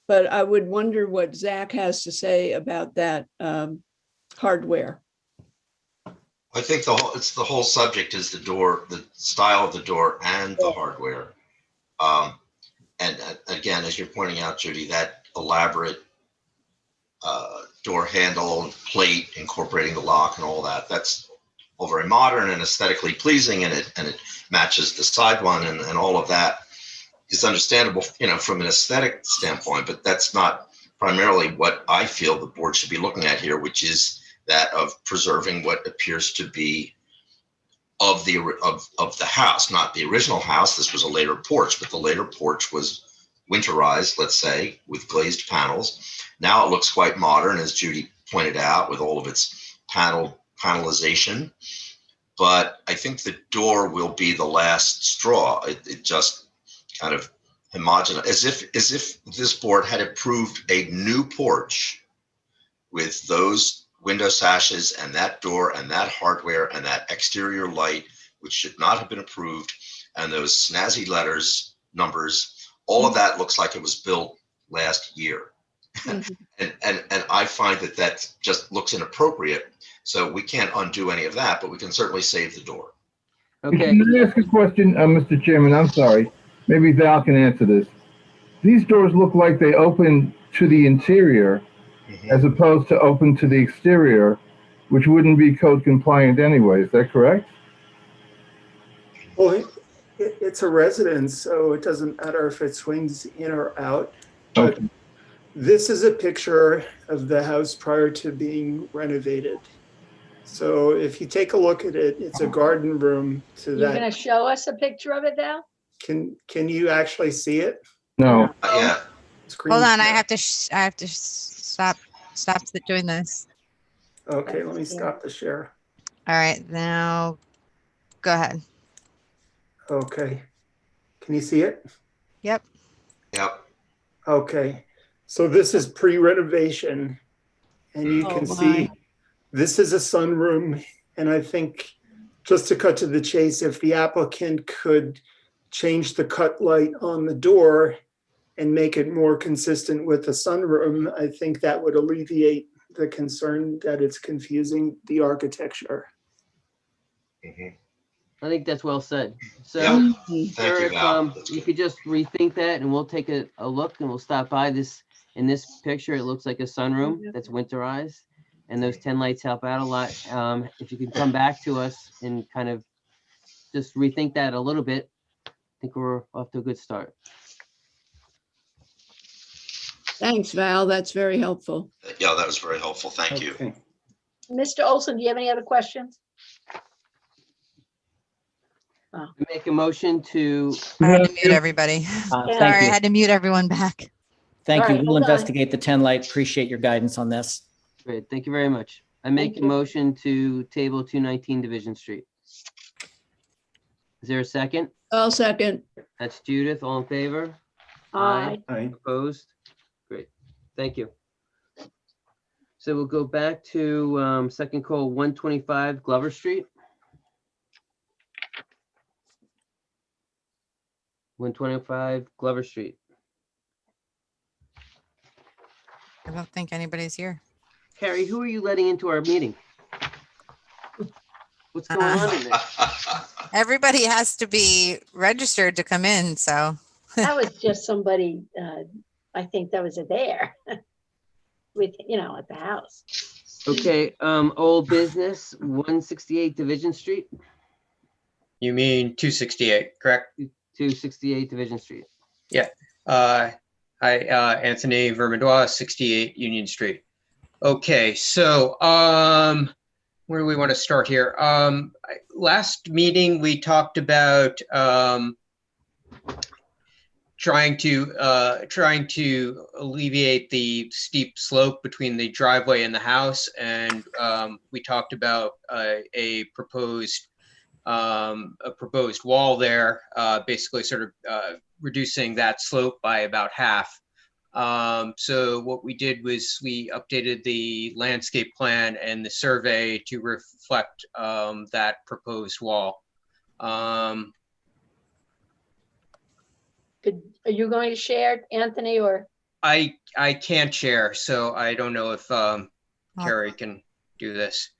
Speaker 6: But I would wonder what Zach has to say about that hardware.
Speaker 12: I think the whole subject is the door, the style of the door and the hardware. And again, as you're pointing out, Judy, that elaborate door handle and plate incorporating the lock and all that, that's all very modern and aesthetically pleasing, and it matches the side one, and all of that is understandable, you know, from an aesthetic standpoint, but that's not primarily what I feel the board should be looking at here, which is that of preserving what appears to be of the house, not the original house. This was a later porch, but the later porch was winterized, let's say, with glazed panels. Now it looks quite modern, as Judy pointed out, with all of its panelization. But I think the door will be the last straw. It just kind of homogenized, as if this board had approved a new porch with those window sashes and that door and that hardware and that exterior light, which should not have been approved, and those snazzy numbers, all of that looks like it was built last year. And I find that just looks inappropriate. So we can't undo any of that, but we can certainly save the door.
Speaker 2: Okay.
Speaker 3: Can I ask a question, Mr. Chairman? I'm sorry. Maybe Val can answer this. These doors look like they open to the interior as opposed to open to the exterior, which wouldn't be code compliant anyway. Is that correct?
Speaker 8: Well, it's a residence, so it doesn't matter if it swings in or out. But
Speaker 3: Okay.
Speaker 8: this is a picture of the house prior to being renovated. So if you take a look at it, it's a garden room to
Speaker 1: You're
Speaker 8: that.
Speaker 1: gonna show us a picture of it, Val?
Speaker 8: Can you actually see it?
Speaker 3: No.
Speaker 12: Yeah.
Speaker 4: Hold on, I
Speaker 8: share.
Speaker 4: have to stop doing this.
Speaker 8: Okay, let me stop the share.
Speaker 4: All right, now go ahead.
Speaker 8: Okay. Can you see it?
Speaker 4: Yep.
Speaker 12: Yep.
Speaker 8: Okay. So this is pre-renovation, and you can see this is a sunroom. And I think, just to cut to the chase, if the applicant could change the cut light on the door and make it more consistent with the sunroom, I think that would alleviate the concern that it's confusing the architecture.
Speaker 2: I think that's well said. So,
Speaker 12: Yeah.
Speaker 2: sir,
Speaker 12: Thank you,
Speaker 2: if
Speaker 12: Val.
Speaker 2: you could just rethink that, and we'll take a look, and we'll stop by this. In this picture, it looks like a sunroom that's winterized, and those 10 lights help out a lot. If you can come back to us and kind of just rethink that a little bit, I think we're off to a good start.
Speaker 6: Thanks, Val. That's very helpful.
Speaker 12: Yeah, that was very helpful. Thank you.
Speaker 8: Okay.
Speaker 1: Mr. Olson, do you have any other questions?
Speaker 2: Make a motion to,
Speaker 4: I had to mute everybody.
Speaker 6: Uh,
Speaker 1: Yeah.
Speaker 4: Sorry,
Speaker 11: Thank
Speaker 4: I
Speaker 11: you.
Speaker 4: had to mute everyone back.
Speaker 11: Thank
Speaker 1: All
Speaker 11: you.
Speaker 1: right,
Speaker 11: We'll
Speaker 1: hold on.
Speaker 11: investigate the 10 light. Appreciate your guidance on this.
Speaker 2: great, thank you very much. I make
Speaker 1: Thank
Speaker 2: a
Speaker 1: you.
Speaker 2: motion to table 219 Division Street. Is there a second?
Speaker 6: I'll second.
Speaker 2: That's Judith, all in favor?
Speaker 1: Aye.
Speaker 8: Aye.
Speaker 2: Opposed? Great, thank you. So we'll go back to second call 125 Glover Street. 125 Glover Street.
Speaker 4: I don't think anybody's here.
Speaker 2: Carrie, who are you letting into our meeting? What's going on in there?
Speaker 4: Everybody has to be registered to come in, so.
Speaker 1: That was just somebody, I think that was there with, at the house.
Speaker 2: Okay, old business, 168 Division Street,
Speaker 14: You mean 268, correct?
Speaker 2: 268 Division Street.
Speaker 14: Hi, Anthony Vermandois, 68 Union Street. Okay, so where do we want to start here? Last meeting we talked about trying to alleviate the steep slope between the driveway and the house, and we talked about a proposed wall there, basically sort of reducing that slope by about half. So what we did was we updated the landscape plan and the survey to reflect that proposed wall.
Speaker 1: Are you going to share, Anthony, or?
Speaker 14: I can't share, so I don't know if Carrie can do this.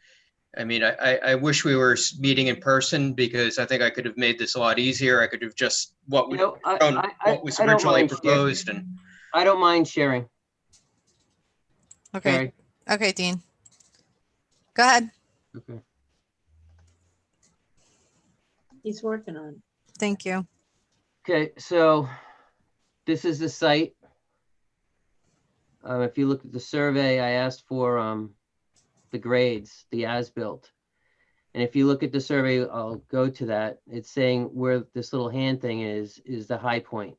Speaker 14: I mean, I wish we were meeting in person because I think I could have made this a lot easier. I could have just what was originally proposed, and
Speaker 2: I don't mind sharing.
Speaker 4: Okay.
Speaker 2: Carrie.
Speaker 4: Okay, Dean. Go ahead.
Speaker 2: Okay.
Speaker 1: He's working on it.
Speaker 4: Thank you.
Speaker 2: Okay, so this is the site. If you look at the survey, I asked for the grades, the as-built. And if you look at the survey, I'll go to that. It's saying where this little hand thing is the high point.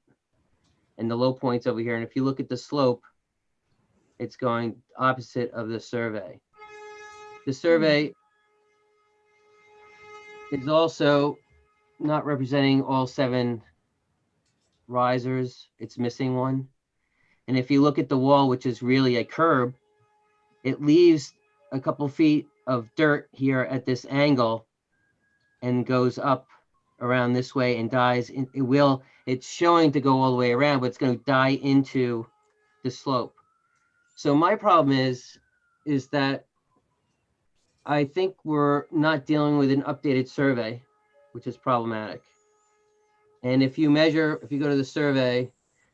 Speaker 2: And the low point's over here. And if you look at the slope, it's going opposite of the survey. The survey is also not representing all 7 risers. It's missing one. And if you look at the wall, which is really a curb, it leaves a couple feet of dirt here at this angle and goes up around this way and dies. It's showing to go all the way around, but it's going to die into the slope. So my problem is that I think we're not dealing with an updated survey, which is problematic. And if you go to the survey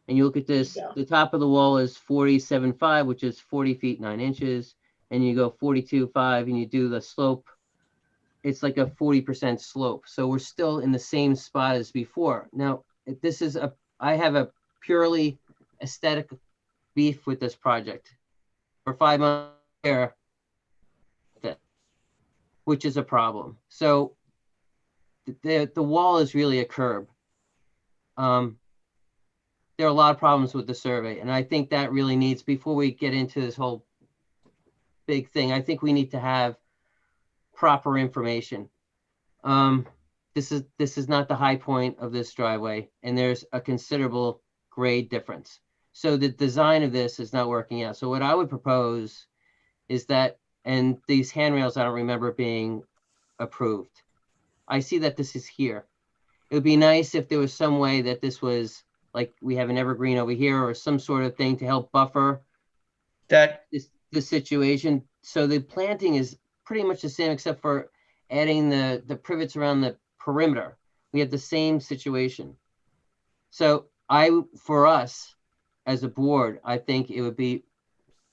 Speaker 2: and you look at this, the top of the wall is 47.5, which is 40 feet 9 inches. And you go 42.5 and you do the slope, it's like a 40% slope. So we're still in the same spot as before. Now, I have a purely aesthetic beef with this project. For 5 months here, which is a problem. So the wall is really a curb. There are a lot of problems with the survey, and I think that really needs, before we get into this whole big thing, I think we need to have proper information. This is not the high point of this driveway, and there's a considerable grade difference. So the design of this is not working out. So what I would propose is that, and these handrails, I don't remember being approved. I see that this is here. It would be nice if there was some way that this was like we have an evergreen over here or some sort of thing to help buffer
Speaker 14: That,
Speaker 2: this situation. So the planting is pretty much the same, except for adding the privets around the perimeter. We have the same situation. So for us as a board, I think it would be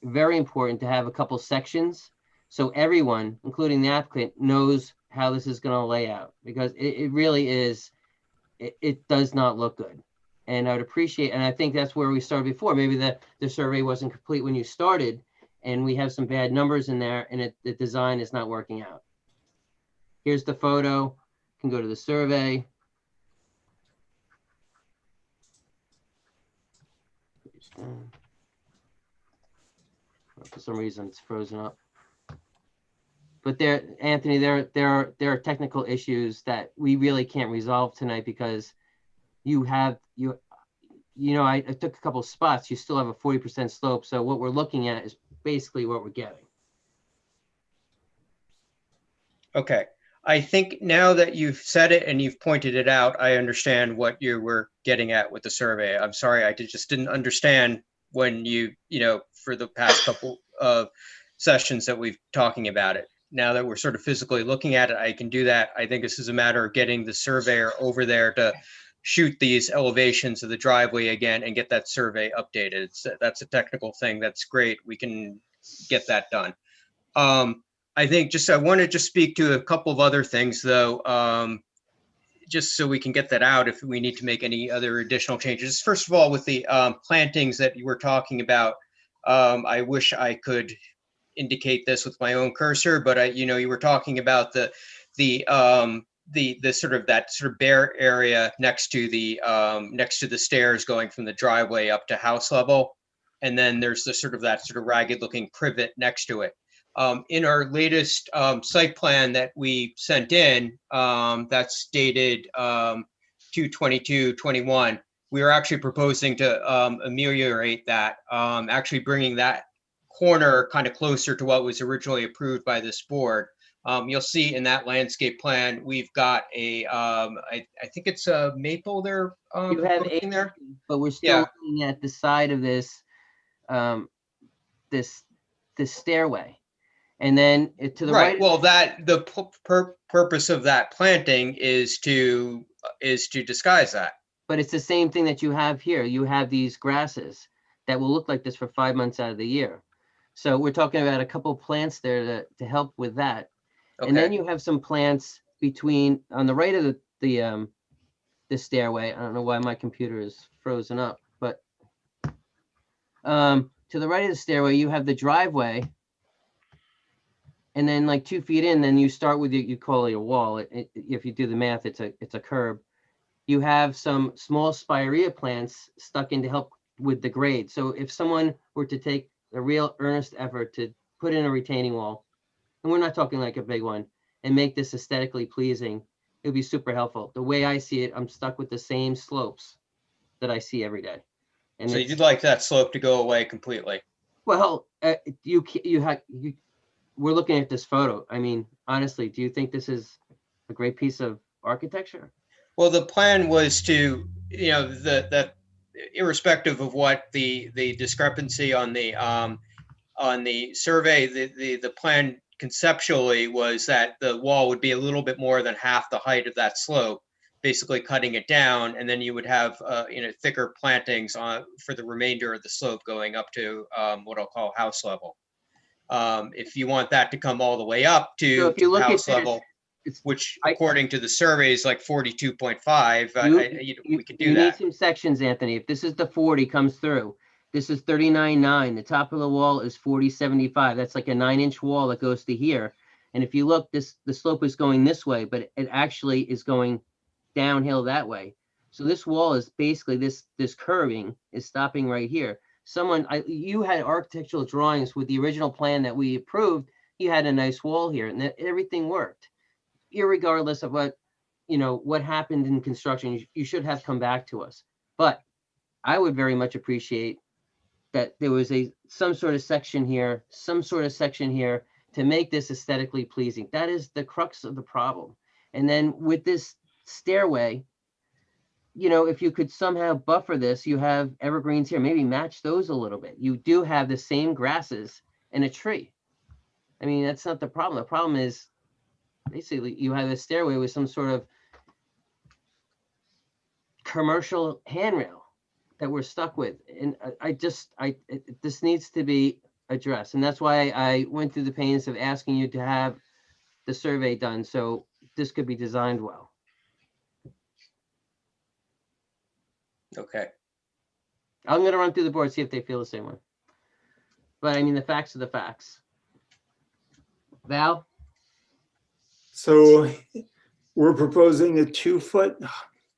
Speaker 2: very important to have a couple sections so everyone, including the applicant, knows how this is going to lay out, because it really is, it does not look good. And I would appreciate, and I think that's where we started before. Maybe the survey wasn't complete when you started, and we have some bad numbers in there, and the design is not working out. Here's the photo. You can go to the survey. For some reason, it's frozen up. But Anthony, there are technical issues that we really can't resolve tonight, because I took a couple spots. You still have a 40% slope. So what we're looking at is basically what we're getting.
Speaker 14: okay. I think now that you've said it and you've pointed it out, I understand what you were getting at with the survey. I'm sorry, I just didn't understand when for the past couple of sessions that we've talking about it. Now that we're sort of physically looking at it, I can do that. I think this is a matter of getting the surveyor over there to shoot these elevations of the driveway again and get that survey updated. That's a technical thing. That's great. We can get that done. I think I want to just speak to a couple of other things, though, just so we can get that out if we need to make any other additional changes. First of all, with the plantings that you were talking about, I wish I could indicate this with my own cursor, but you were talking about the sort of bare area next to the stairs going from the driveway up to house level, and then there's that sort of ragged looking privet next to it. In our latest site plan that we sent in, that's dated 2/22/21, we are actually proposing to ameliorate that, actually bringing that corner kind of closer to what was originally approved by this board. You'll see in that landscape plan, we've got I think it's a maple there.
Speaker 2: You have
Speaker 14: proposing there,
Speaker 2: but we're still looking at the side of this stairway. And then to the right.
Speaker 14: Well, the purpose of that planting is to disguise that.
Speaker 2: But it's the same thing that you have here. You have these grasses that will look like this for 5 months out of the year. So we're talking about a couple plants there to help with that. Okay. And then you have some plants on the right of the stairway. I don't know why my computer is frozen up, but to the right of the stairway, you have the driveway. And then like 2 feet in, then you start with you call it a wall. If you do the math, it's a curb. You have some small spirea plants stuck in to help with the grade. So if someone were to take a real earnest effort to put in a retaining wall, and we're not talking like a big one, and make this aesthetically pleasing, it would be super helpful. The way I see it, I'm stuck with the same slopes that I see every day. And
Speaker 14: so you'd like that slope to go away completely?
Speaker 2: Well, we're looking at this photo. I mean, honestly, do you think this is a great piece of architecture?
Speaker 14: Well, the plan was to, that irrespective of what the discrepancy on the survey, the plan conceptually was that the wall would be a little bit more than half the height of that slope, basically cutting it down, and then you would have thicker plantings for the remainder of the slope going up to what I'll call house level. If you want that to come all the way up to house level, which according to the survey is like 42.5, we can do that.
Speaker 2: You need some sections, Anthony. If this is the 40 comes through, this is 39.9. The top of the wall is 40.75. That's like a 9-inch wall that goes to here. And if you look, the slope is going this way, but it actually is going downhill that way. So this wall is basically this curving is stopping right here. You had architectural drawings with the original plan that we approved. You had a nice wall here, and everything worked. Irregardless of what happened in construction, you should have come back to us. But I would very much appreciate that there was some sort of section here to make this aesthetically pleasing. That is the crux of the problem. And then with this stairway, you know, if you could somehow buffer this, you have evergreens here, maybe match those a little bit. You do have the same grasses and a tree. I mean, that's not the problem. The problem is basically you have a stairway with some sort of commercial handrail that we're stuck with. And this needs to be addressed. And that's why I went through the pains of asking you to have the survey done so this could be designed well.
Speaker 14: Okay.
Speaker 2: I'm going to run through the board, see if they feel the same way. But I mean, the facts are the facts. Val?
Speaker 8: So we're proposing a 2-foot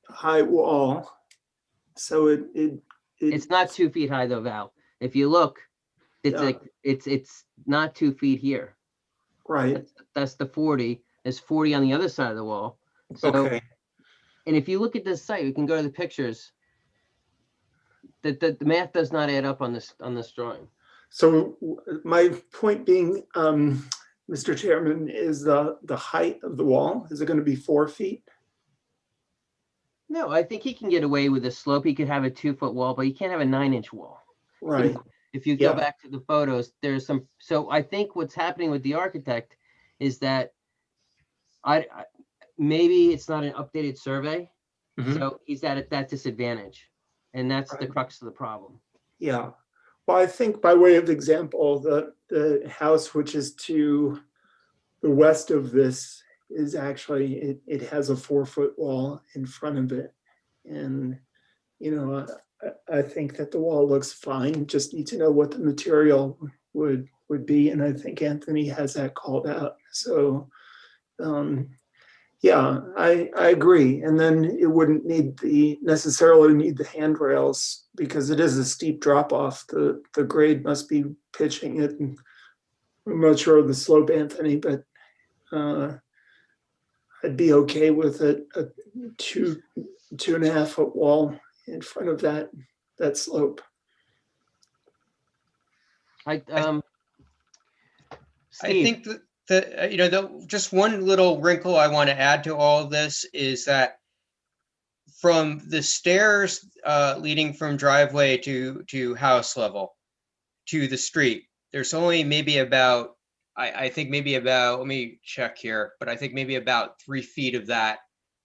Speaker 8: high wall. So
Speaker 2: It's not 2 feet high though, Val. If you look, it's
Speaker 8: Yeah.
Speaker 2: it's not 2 feet here.
Speaker 8: Right.
Speaker 2: That's the 40. There's 40 on the other side of the wall. So,
Speaker 8: Okay.
Speaker 2: and if you look at this site, we can go to the pictures. The math does not add up on this drawing.
Speaker 8: So my point being, Mr. Chairman, is the height of the wall, is it going to be 4 feet?
Speaker 2: No, I think he can get away with a slope. He could have a 2-foot wall, but he can't have a 9-inch wall.
Speaker 8: Right.
Speaker 2: If you go
Speaker 8: Yeah.
Speaker 2: back to the photos, there's some. So I think what's happening with the architect is that maybe it's not an updated survey,
Speaker 8: Mhm.
Speaker 2: so he's at that disadvantage, and that's the
Speaker 8: Right.
Speaker 2: crux of the problem.
Speaker 8: Yeah. Well, I think by way of example, the house which is to the west of this is actually, it has a 4-foot wall in front of it. And, you know, I think that the wall looks fine, just need to know what the material would be. And I think Anthony has that called out. So, yeah, I agree. And then it wouldn't necessarily need the handrails because it is a steep drop off. The grade must be pitching it. And I'm not sure of the slope, Anthony, but I'd be okay with a 2.5 foot wall in front of that slope.
Speaker 2: Steve.
Speaker 14: I think that just one little wrinkle I want to add to all of this is that from the stairs leading from driveway to house level to the street, there's only maybe about, I think maybe about, let me check here, but I think maybe about 3 feet of that,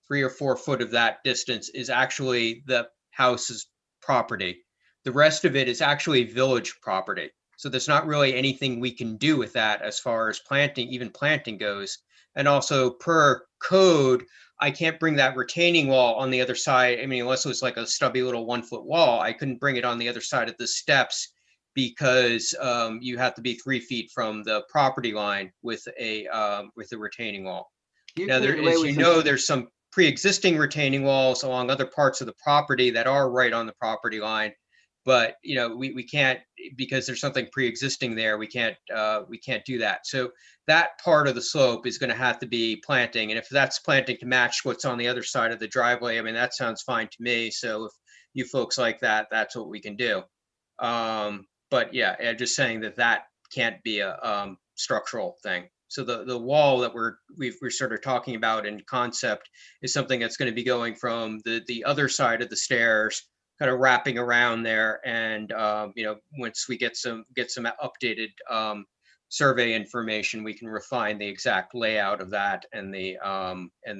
Speaker 14: 3 or 4 foot of that distance is actually the house's property. The rest of it is actually village property. So there's not really anything we can do with that as far as planting, even planting goes. And also per code, I can't bring that retaining wall on the other side. I mean, unless it was like a stubby little 1-foot wall, I couldn't bring it on the other side of the steps because you have to be 3 feet from the property line with a retaining wall. Now, as you know, there's some pre-existing retaining walls along other parts of the property that are right on the property line. But, you know, we can't, because there's something pre-existing there, we can't do that. So that part of the slope is going to have to be planting. And if that's planting to match what's on the other side of the driveway, I mean, that sounds fine to me. So if you folks like that, that's what we can do. But yeah, I'm just saying that can't be a structural thing. So the wall that we're sort of talking about in concept is something that's going to be going from the other side of the stairs, kind of wrapping around there. And, you know, once we get some updated survey information, we can refine the exact layout of that and the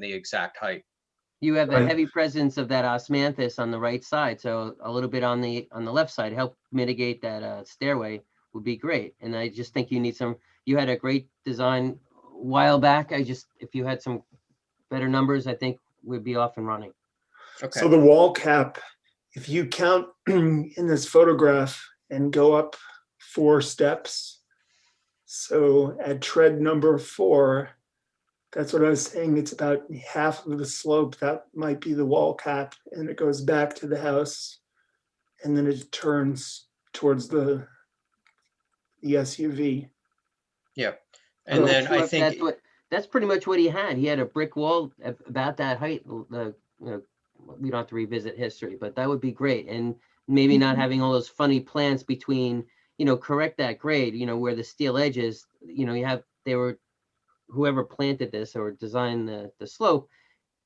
Speaker 14: exact height.
Speaker 2: You have the heavy presence of that osmanthus on the right side, so a little bit on the left side help mitigate that stairway would be great. And I just think you need you had a great design a while back. If you had some better numbers, I think we'd be off and running.
Speaker 14: Okay.
Speaker 8: So the wall cap, if you count in this photograph and go up 4 steps, so at tread number 4, that's what I was saying. It's about half of the slope. That might be the wall cap, and it goes back to the house, and then it turns towards the SUV.
Speaker 14: Yeah, and then I think
Speaker 2: that's pretty much what he had. He had a brick wall about that height. We don't have to revisit history, but that would be great. And maybe not having all those funny plants between, correct that grade, where the steel edge is, whoever planted this or designed the slope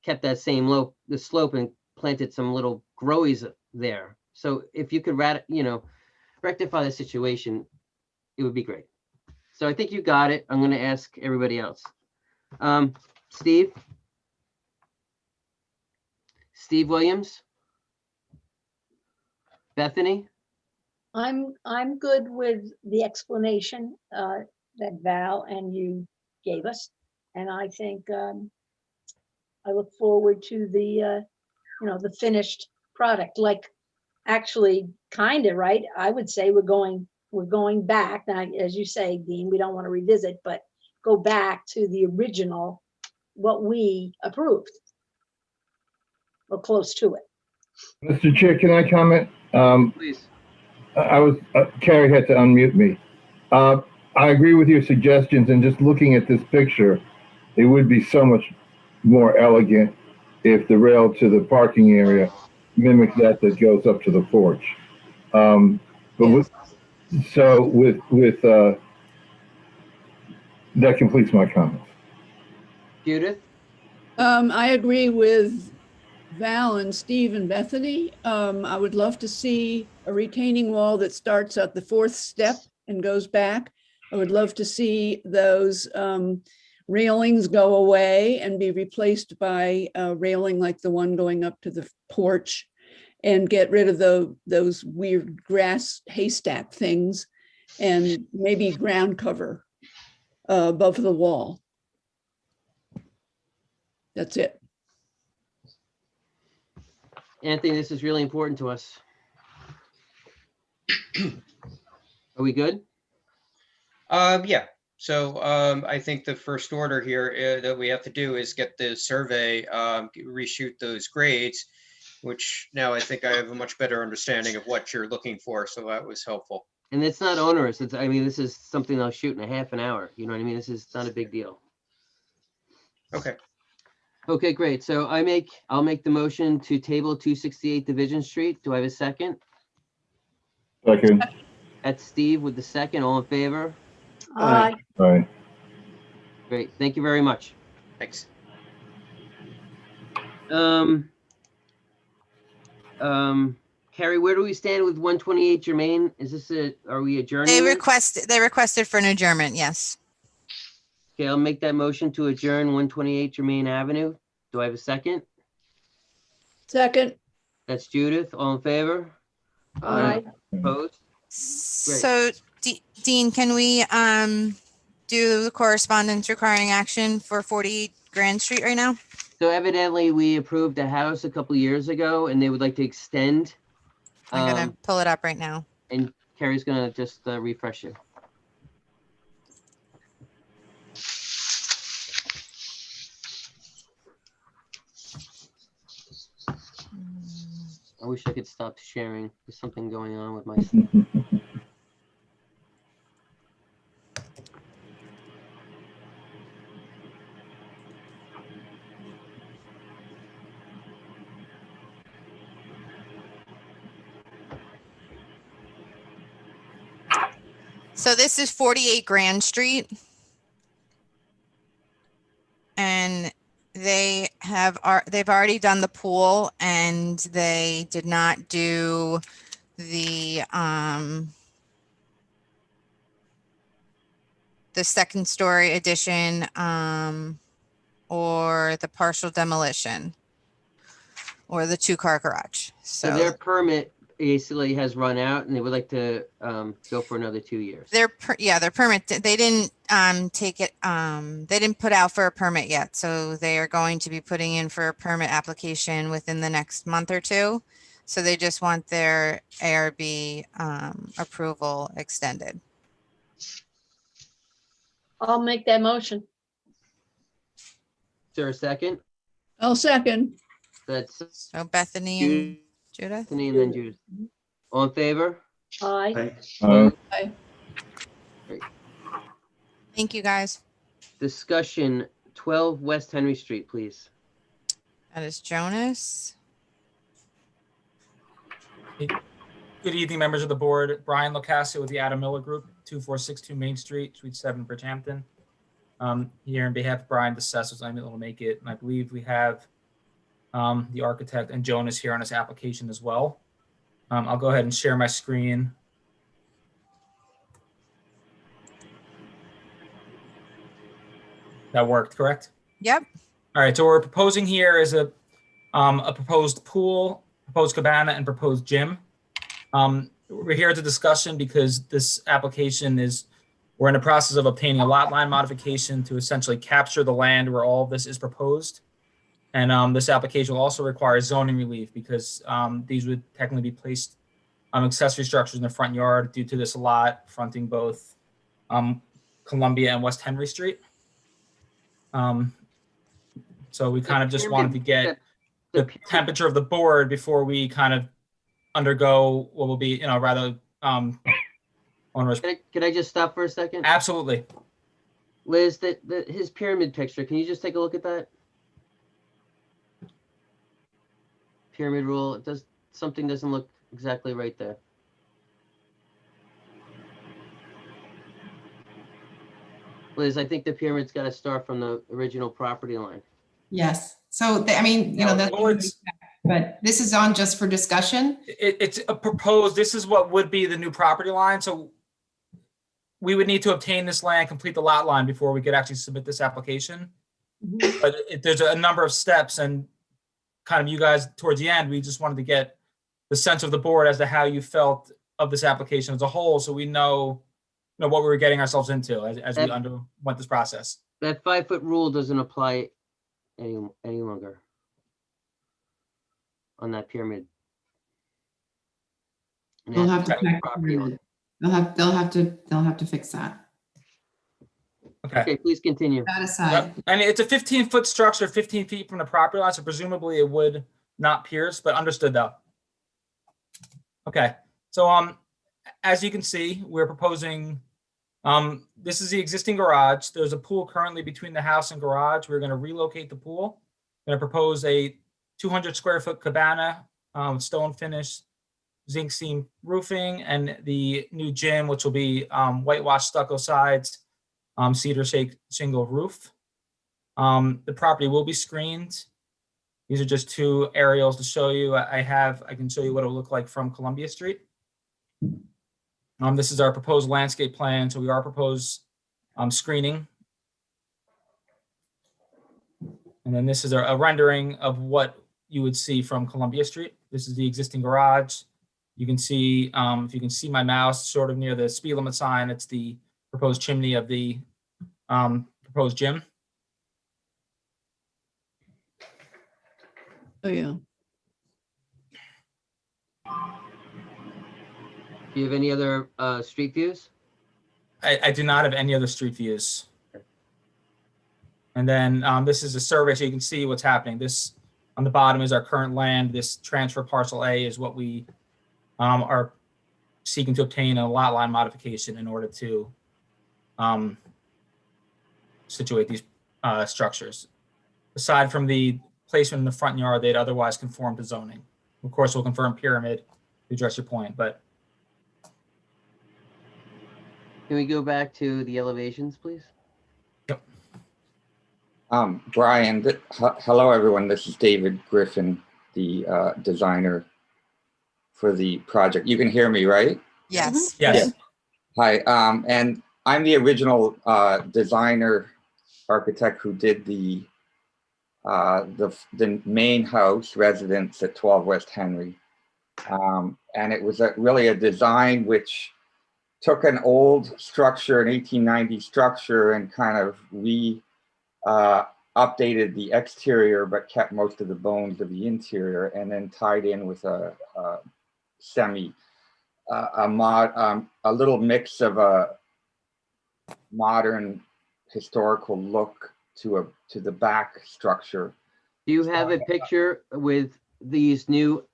Speaker 2: kept that same the slope and planted some little growies there. So if you could rectify the situation, it would be great. So I think you got it. I'm going to ask everybody else. Steve Williams, Bethany.
Speaker 1: I'm good with the explanation that Val and you gave us. And I think I look forward to the, the finished product, like actually kind of, right? I would say we're going back. Now, as you say, Dean, we don't want to revisit, but go back to the original, what we approved. Or close to it.
Speaker 3: Mr. Chair, can I comment?
Speaker 2: Please.
Speaker 3: Carrie had to unmute me. I agree with your suggestions, and just looking at this picture, it would be so much more elegant if the rail to the parking area mimics that goes up to the porch. That completes my comments.
Speaker 2: Judith?
Speaker 6: I agree with Val and Steve and Bethany. I would love to see a retaining wall that starts at the 4th step and goes back. I would love to see those railings go away and be replaced by a railing like the one going up to the porch, and get rid of those weird grass haystack things, and maybe ground cover above the wall. That's it.
Speaker 2: Anthony, this is really important to us. Are we good?
Speaker 14: Yeah. So I think the first order here that we have to do is get the survey, reshoot those grades, which now I think I have a much better understanding of what you're looking for. So that was helpful.
Speaker 2: And it's not onerous. This is something I'll shoot in a half an hour. You know what I mean? This is not a big deal.
Speaker 14: Okay.
Speaker 2: Okay, great. So I'll make the motion to table 268 Division Street. Do I have a second?
Speaker 3: Second.
Speaker 2: That's Steve with the second. All in favor?
Speaker 1: Aye.
Speaker 3: Aye.
Speaker 2: Great. Thank you very much.
Speaker 14: Thanks.
Speaker 2: Carrie, where do we stand with 128 Germain? Are we adjourning?
Speaker 4: They
Speaker 2: this?
Speaker 4: requested for an adjournment, yes.
Speaker 2: Okay, I'll make that motion to adjourn 128 Germain Avenue. Do I have a second?
Speaker 6: Second.
Speaker 2: That's Judith. All in favor?
Speaker 1: Aye.
Speaker 2: Opposed?
Speaker 4: So Dean, can we do the correspondence requiring action for 40 Grand Street right now?
Speaker 2: So evidently we approved a house a couple years ago and they would like to extend.
Speaker 4: I'm gonna pull it up right now.
Speaker 2: And Carrie's gonna just refresh you. I wish I could stop sharing. There's something going on with my stuff.
Speaker 4: So this is 48 Grand Street. And they've already done the pool, and they did not do the second story addition or the partial demolition or the 2-car garage.
Speaker 2: So their permit basically has run out and they would like to go for another 2 years.
Speaker 4: Their permit, they didn't take it, they didn't put out for a permit yet. So they are going to be putting in for a permit application within the next month or two. So they just want their ARB approval extended.
Speaker 1: I'll make that motion.
Speaker 2: Is there a second?
Speaker 6: I'll second.
Speaker 2: That's
Speaker 4: So Bethany and Judith.
Speaker 2: Bethany and then Judith. All in favor?
Speaker 1: Aye.
Speaker 6: Aye.
Speaker 2: Great.
Speaker 4: Thank you, guys.
Speaker 2: Discussion 12 West Henry Street, please.
Speaker 4: That is Jonas.
Speaker 15: Good evening, members of the board. Brian Locascio with the Adam Miller Group, 2462 Main Street, Suite 7, Bridgehampton. Here on behalf of Brian, the assessors, I'm able to make it. And I believe we have the architect, and Joan is here on this application as well. I'll go ahead and share my screen. That worked, correct?
Speaker 4: Yep.
Speaker 15: All right, so what we're proposing here is a proposed pool, proposed cabana, and proposed gym. We're here at the discussion because this application is, we're in the process of obtaining a lot line modification to essentially capture the land where all of this is proposed. And this application will also require zoning relief because these would technically be placed accessory structures in the front yard due to this lot fronting both Columbia and West Henry Street. So we kind of just wanted to get the temperature of the board before we kind of undergo what will be, rather onerous.
Speaker 2: Can I just stop for a second?
Speaker 15: Absolutely.
Speaker 2: Liz, his pyramid picture, can you just take a look at that? Pyramid rule, something doesn't look exactly right there. Liz, I think the pyramid's got to start from the original property line.
Speaker 16: Yes. So, I mean, that's, but this is on just for discussion.
Speaker 15: It's a proposed, this is what would be the new property line. So we would need to obtain this land, complete the lot line before we could actually submit this application. But there's a number of steps, and kind of you guys towards the end, we just wanted to get the sense of the board as to how you felt of this application as a whole, so we know what we were getting ourselves into as we underwent this process.
Speaker 2: That 5-foot rule doesn't apply any longer on that pyramid.
Speaker 16: They'll have to check. They'll have to fix that.
Speaker 15: Okay,
Speaker 2: please continue.
Speaker 16: That aside.
Speaker 15: And it's a 15-foot structure, 15 feet from the property line, so presumably it would not pierce, but understood though. Okay, so as you can see, we're proposing, this is the existing garage. There's a pool currently between the house and garage. We're going to relocate the pool. Going to propose a 200 square foot cabana, stone finish, zinc seam roofing, and the new gym, which will be whitewashed stucco sides, cedar shingle roof. The property will be screened. These are just two aerials to show you. I can show you what it'll look like from Columbia Street. This is our proposed landscape plan. So we are proposed screening. And then this is a rendering of what you would see from Columbia Street. This is the existing garage. You can see, if you can see my mouse sort of near the speed limit sign, it's the proposed chimney of the proposed gym.
Speaker 6: Oh, yeah.
Speaker 2: Do you have any other street views?
Speaker 15: I do not have any other street views. And then this is a survey, so you can see what's happening. This on the bottom is our current land. This transfer parcel A is what we are seeking to obtain a lot line modification in order to situate these structures. Aside from the placement in the front yard, they'd otherwise conform to zoning. Of course, we'll confirm pyramid to address your point, but.
Speaker 2: Can we go back to the elevations, please?
Speaker 15: Yep.
Speaker 17: Brian, hello everyone. This is David Griffin, the designer for the project. You can hear me, right?
Speaker 4: Yes.
Speaker 15: Yes.
Speaker 17: Hi, and I'm the original designer architect who did the main house residence at 12 West Henry. And it was really a design which took an old structure, an 1890 structure, and kind of updated the exterior, but kept most of the bones of the interior, and then tied in with a little mix of a modern historical look to the back structure.
Speaker 2: Do you have a picture with these new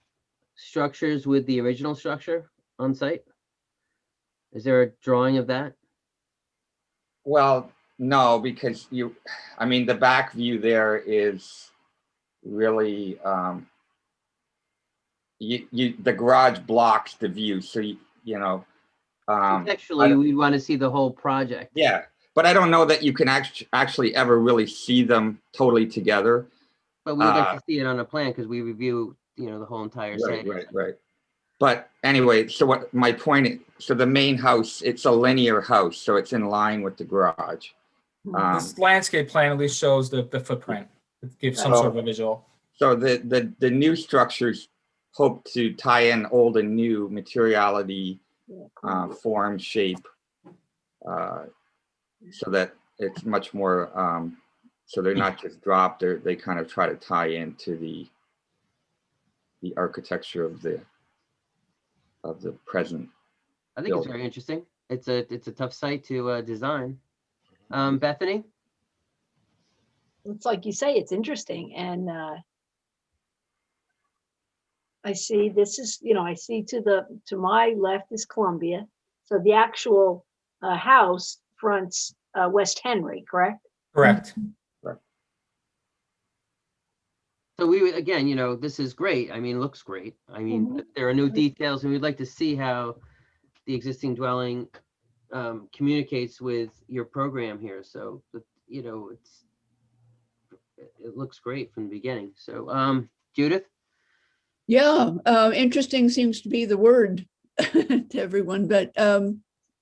Speaker 2: structures with the original structure on site? Is there a drawing of that?
Speaker 17: Well, no, because the back view there is really, the garage blocks the view. So,
Speaker 2: Actually, we want to see the whole project.
Speaker 17: Yeah, but I don't know that you can actually ever really see them totally together.
Speaker 2: But we'd like to see it on a plan because we review, the whole entire site.
Speaker 17: Right. But anyway, so what my point is, so the main house, it's a linear house, so it's in line with the garage.
Speaker 15: This landscape plan at least shows the footprint. It gives some sort of a visual.
Speaker 17: So the new structures hope to tie in old and new materiality, form, shape, so that it's much more, so they're not just dropped, they kind of try to tie into the architecture of the present.
Speaker 2: I think it's
Speaker 17: building.
Speaker 2: very interesting. It's a tough site to design. Bethany?
Speaker 1: It's like you say, it's interesting. And I see this is, I see to my left is Columbia. So the actual house fronts West Henry, correct?
Speaker 15: Correct.
Speaker 2: So we would, again, this is great. I mean, it looks great. I mean, but there are no details, and we'd like to see how the existing dwelling communicates with your program here. So, it looks great from the beginning. So, Judith?
Speaker 6: Yeah, interesting seems to be the word to everyone, but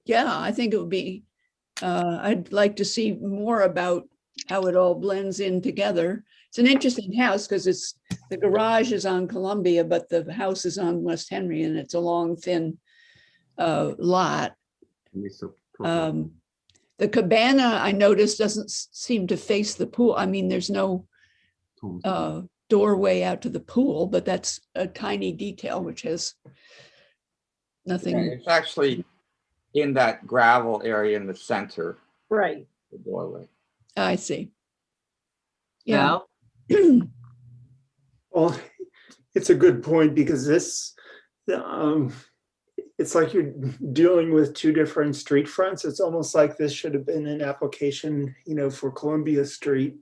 Speaker 6: yeah, I think it would be, I'd like to see more about how it all blends in together. It's an interesting house because the garage is on Columbia, but the house is on West Henry, and it's a long, thin lot. The cabana, I noticed, doesn't seem to face the pool. I mean, there's no doorway out to the pool, but that's a tiny detail which has nothing.
Speaker 17: Yeah, it's actually in that gravel area in the center.
Speaker 1: Right.
Speaker 17: The doorway.
Speaker 6: I see. Yeah.
Speaker 8: Well, it's a good point because this, it's like you're dealing with two different street fronts. It's almost like this should have been an application, for Columbia Street,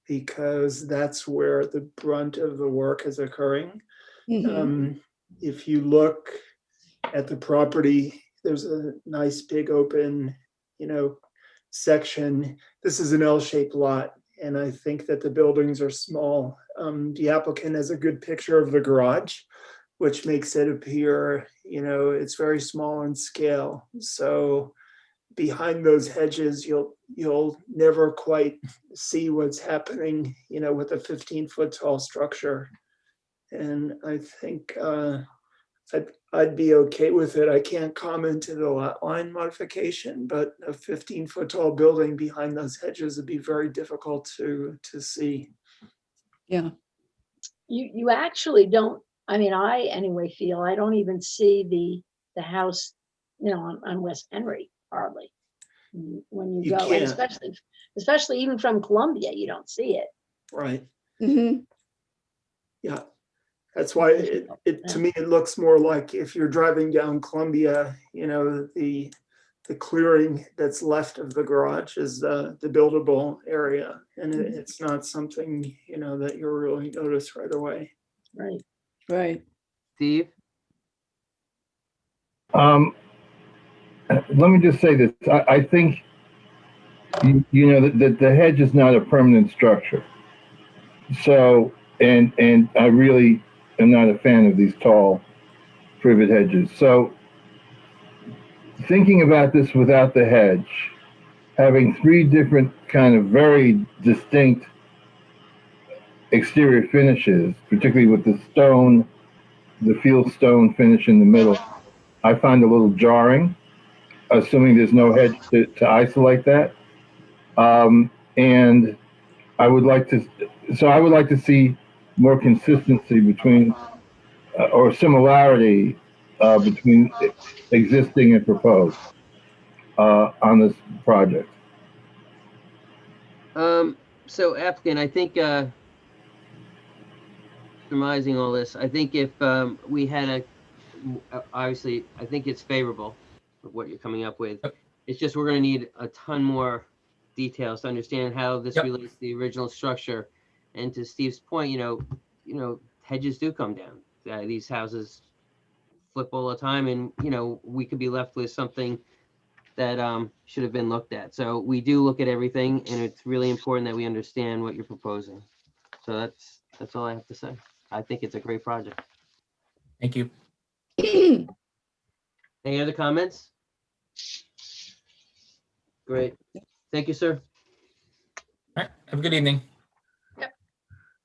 Speaker 8: because that's where the brunt of the work is occurring. If you look at the property, there's a nice big open, section. This is an L-shaped lot, and I think that the buildings are small. The applicant has a good picture of the garage, which makes it appear, it's very small in scale. So behind those hedges, you'll never quite see what's happening, with a 15-foot tall structure. And I think I'd be okay with it. I can't comment to the lot line modification, but a 15-foot tall building behind those hedges would be very difficult to see.
Speaker 6: Yeah.
Speaker 1: You actually don't, I mean, I anyway feel I don't even see the house, on West Henry hardly. When you go, and especially even from Columbia, you don't see it.
Speaker 8: Right. Yeah. That's why to me, it looks more like if you're driving down Columbia, the clearing that's left of the garage is the buildable area. And it's not something, that you'll really notice right away.
Speaker 1: Right.
Speaker 6: Right.
Speaker 2: Steve?
Speaker 3: Let me just say this. I think, that the hedge is not a permanent structure. So, and I really am not a fan of these tall privet hedges. So thinking about this without the hedge, having three different kind of very distinct exterior finishes, particularly with the stone, the field stone finish in the middle, I find a little jarring, assuming there's no hedge to isolate that. And I would like to see more consistency between, or similarity between existing and proposed on this project.
Speaker 2: So applicant, I think, surmising all this, I think if we had obviously, I think it's favorable of what you're coming up with. It's just we're going to need a ton more details to understand how this relates to the original structure. And to Steve's point, hedges do come down. These houses flip all the time, and we could be left with something that should have been looked at. So we do look at everything, and it's really important that we understand what you're proposing. So that's all I have to say. I think it's a great project.
Speaker 15: Thank you.
Speaker 2: Any other comments? Great. Thank you, sir.
Speaker 15: All right. Have a good evening.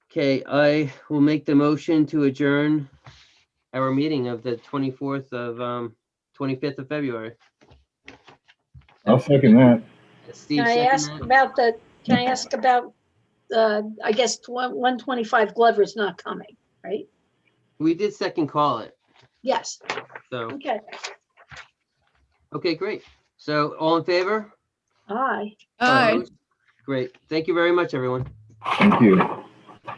Speaker 2: Okay, I will make the motion to adjourn our meeting of the 24th of 25th of February.
Speaker 3: I'll second that.
Speaker 2: Steve,
Speaker 1: Can I
Speaker 2: second
Speaker 1: ask
Speaker 2: that?
Speaker 1: about I guess 125 Glover's not coming, right?
Speaker 2: We did second call it.
Speaker 1: Yes.
Speaker 2: So,
Speaker 1: Okay.
Speaker 2: okay, great. So all in favor?
Speaker 1: Aye.
Speaker 2: Opposed? Great. Thank you very much, everyone.
Speaker 3: Thank you.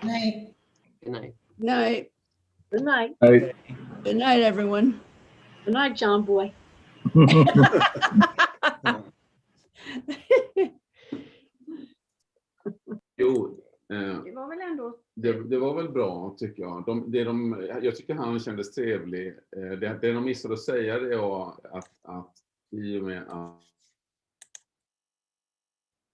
Speaker 16: Night.
Speaker 2: Good night.
Speaker 6: Night.
Speaker 1: Good night.
Speaker 3: Right.
Speaker 6: Good night, everyone.
Speaker 1: Good night, John Boy.
Speaker 18: Jo,
Speaker 13: Det var väl ändå...
Speaker 18: det var väl bra tycker jag. Jag tycker han kändes trevlig. Det de missade att säga det var att i och med att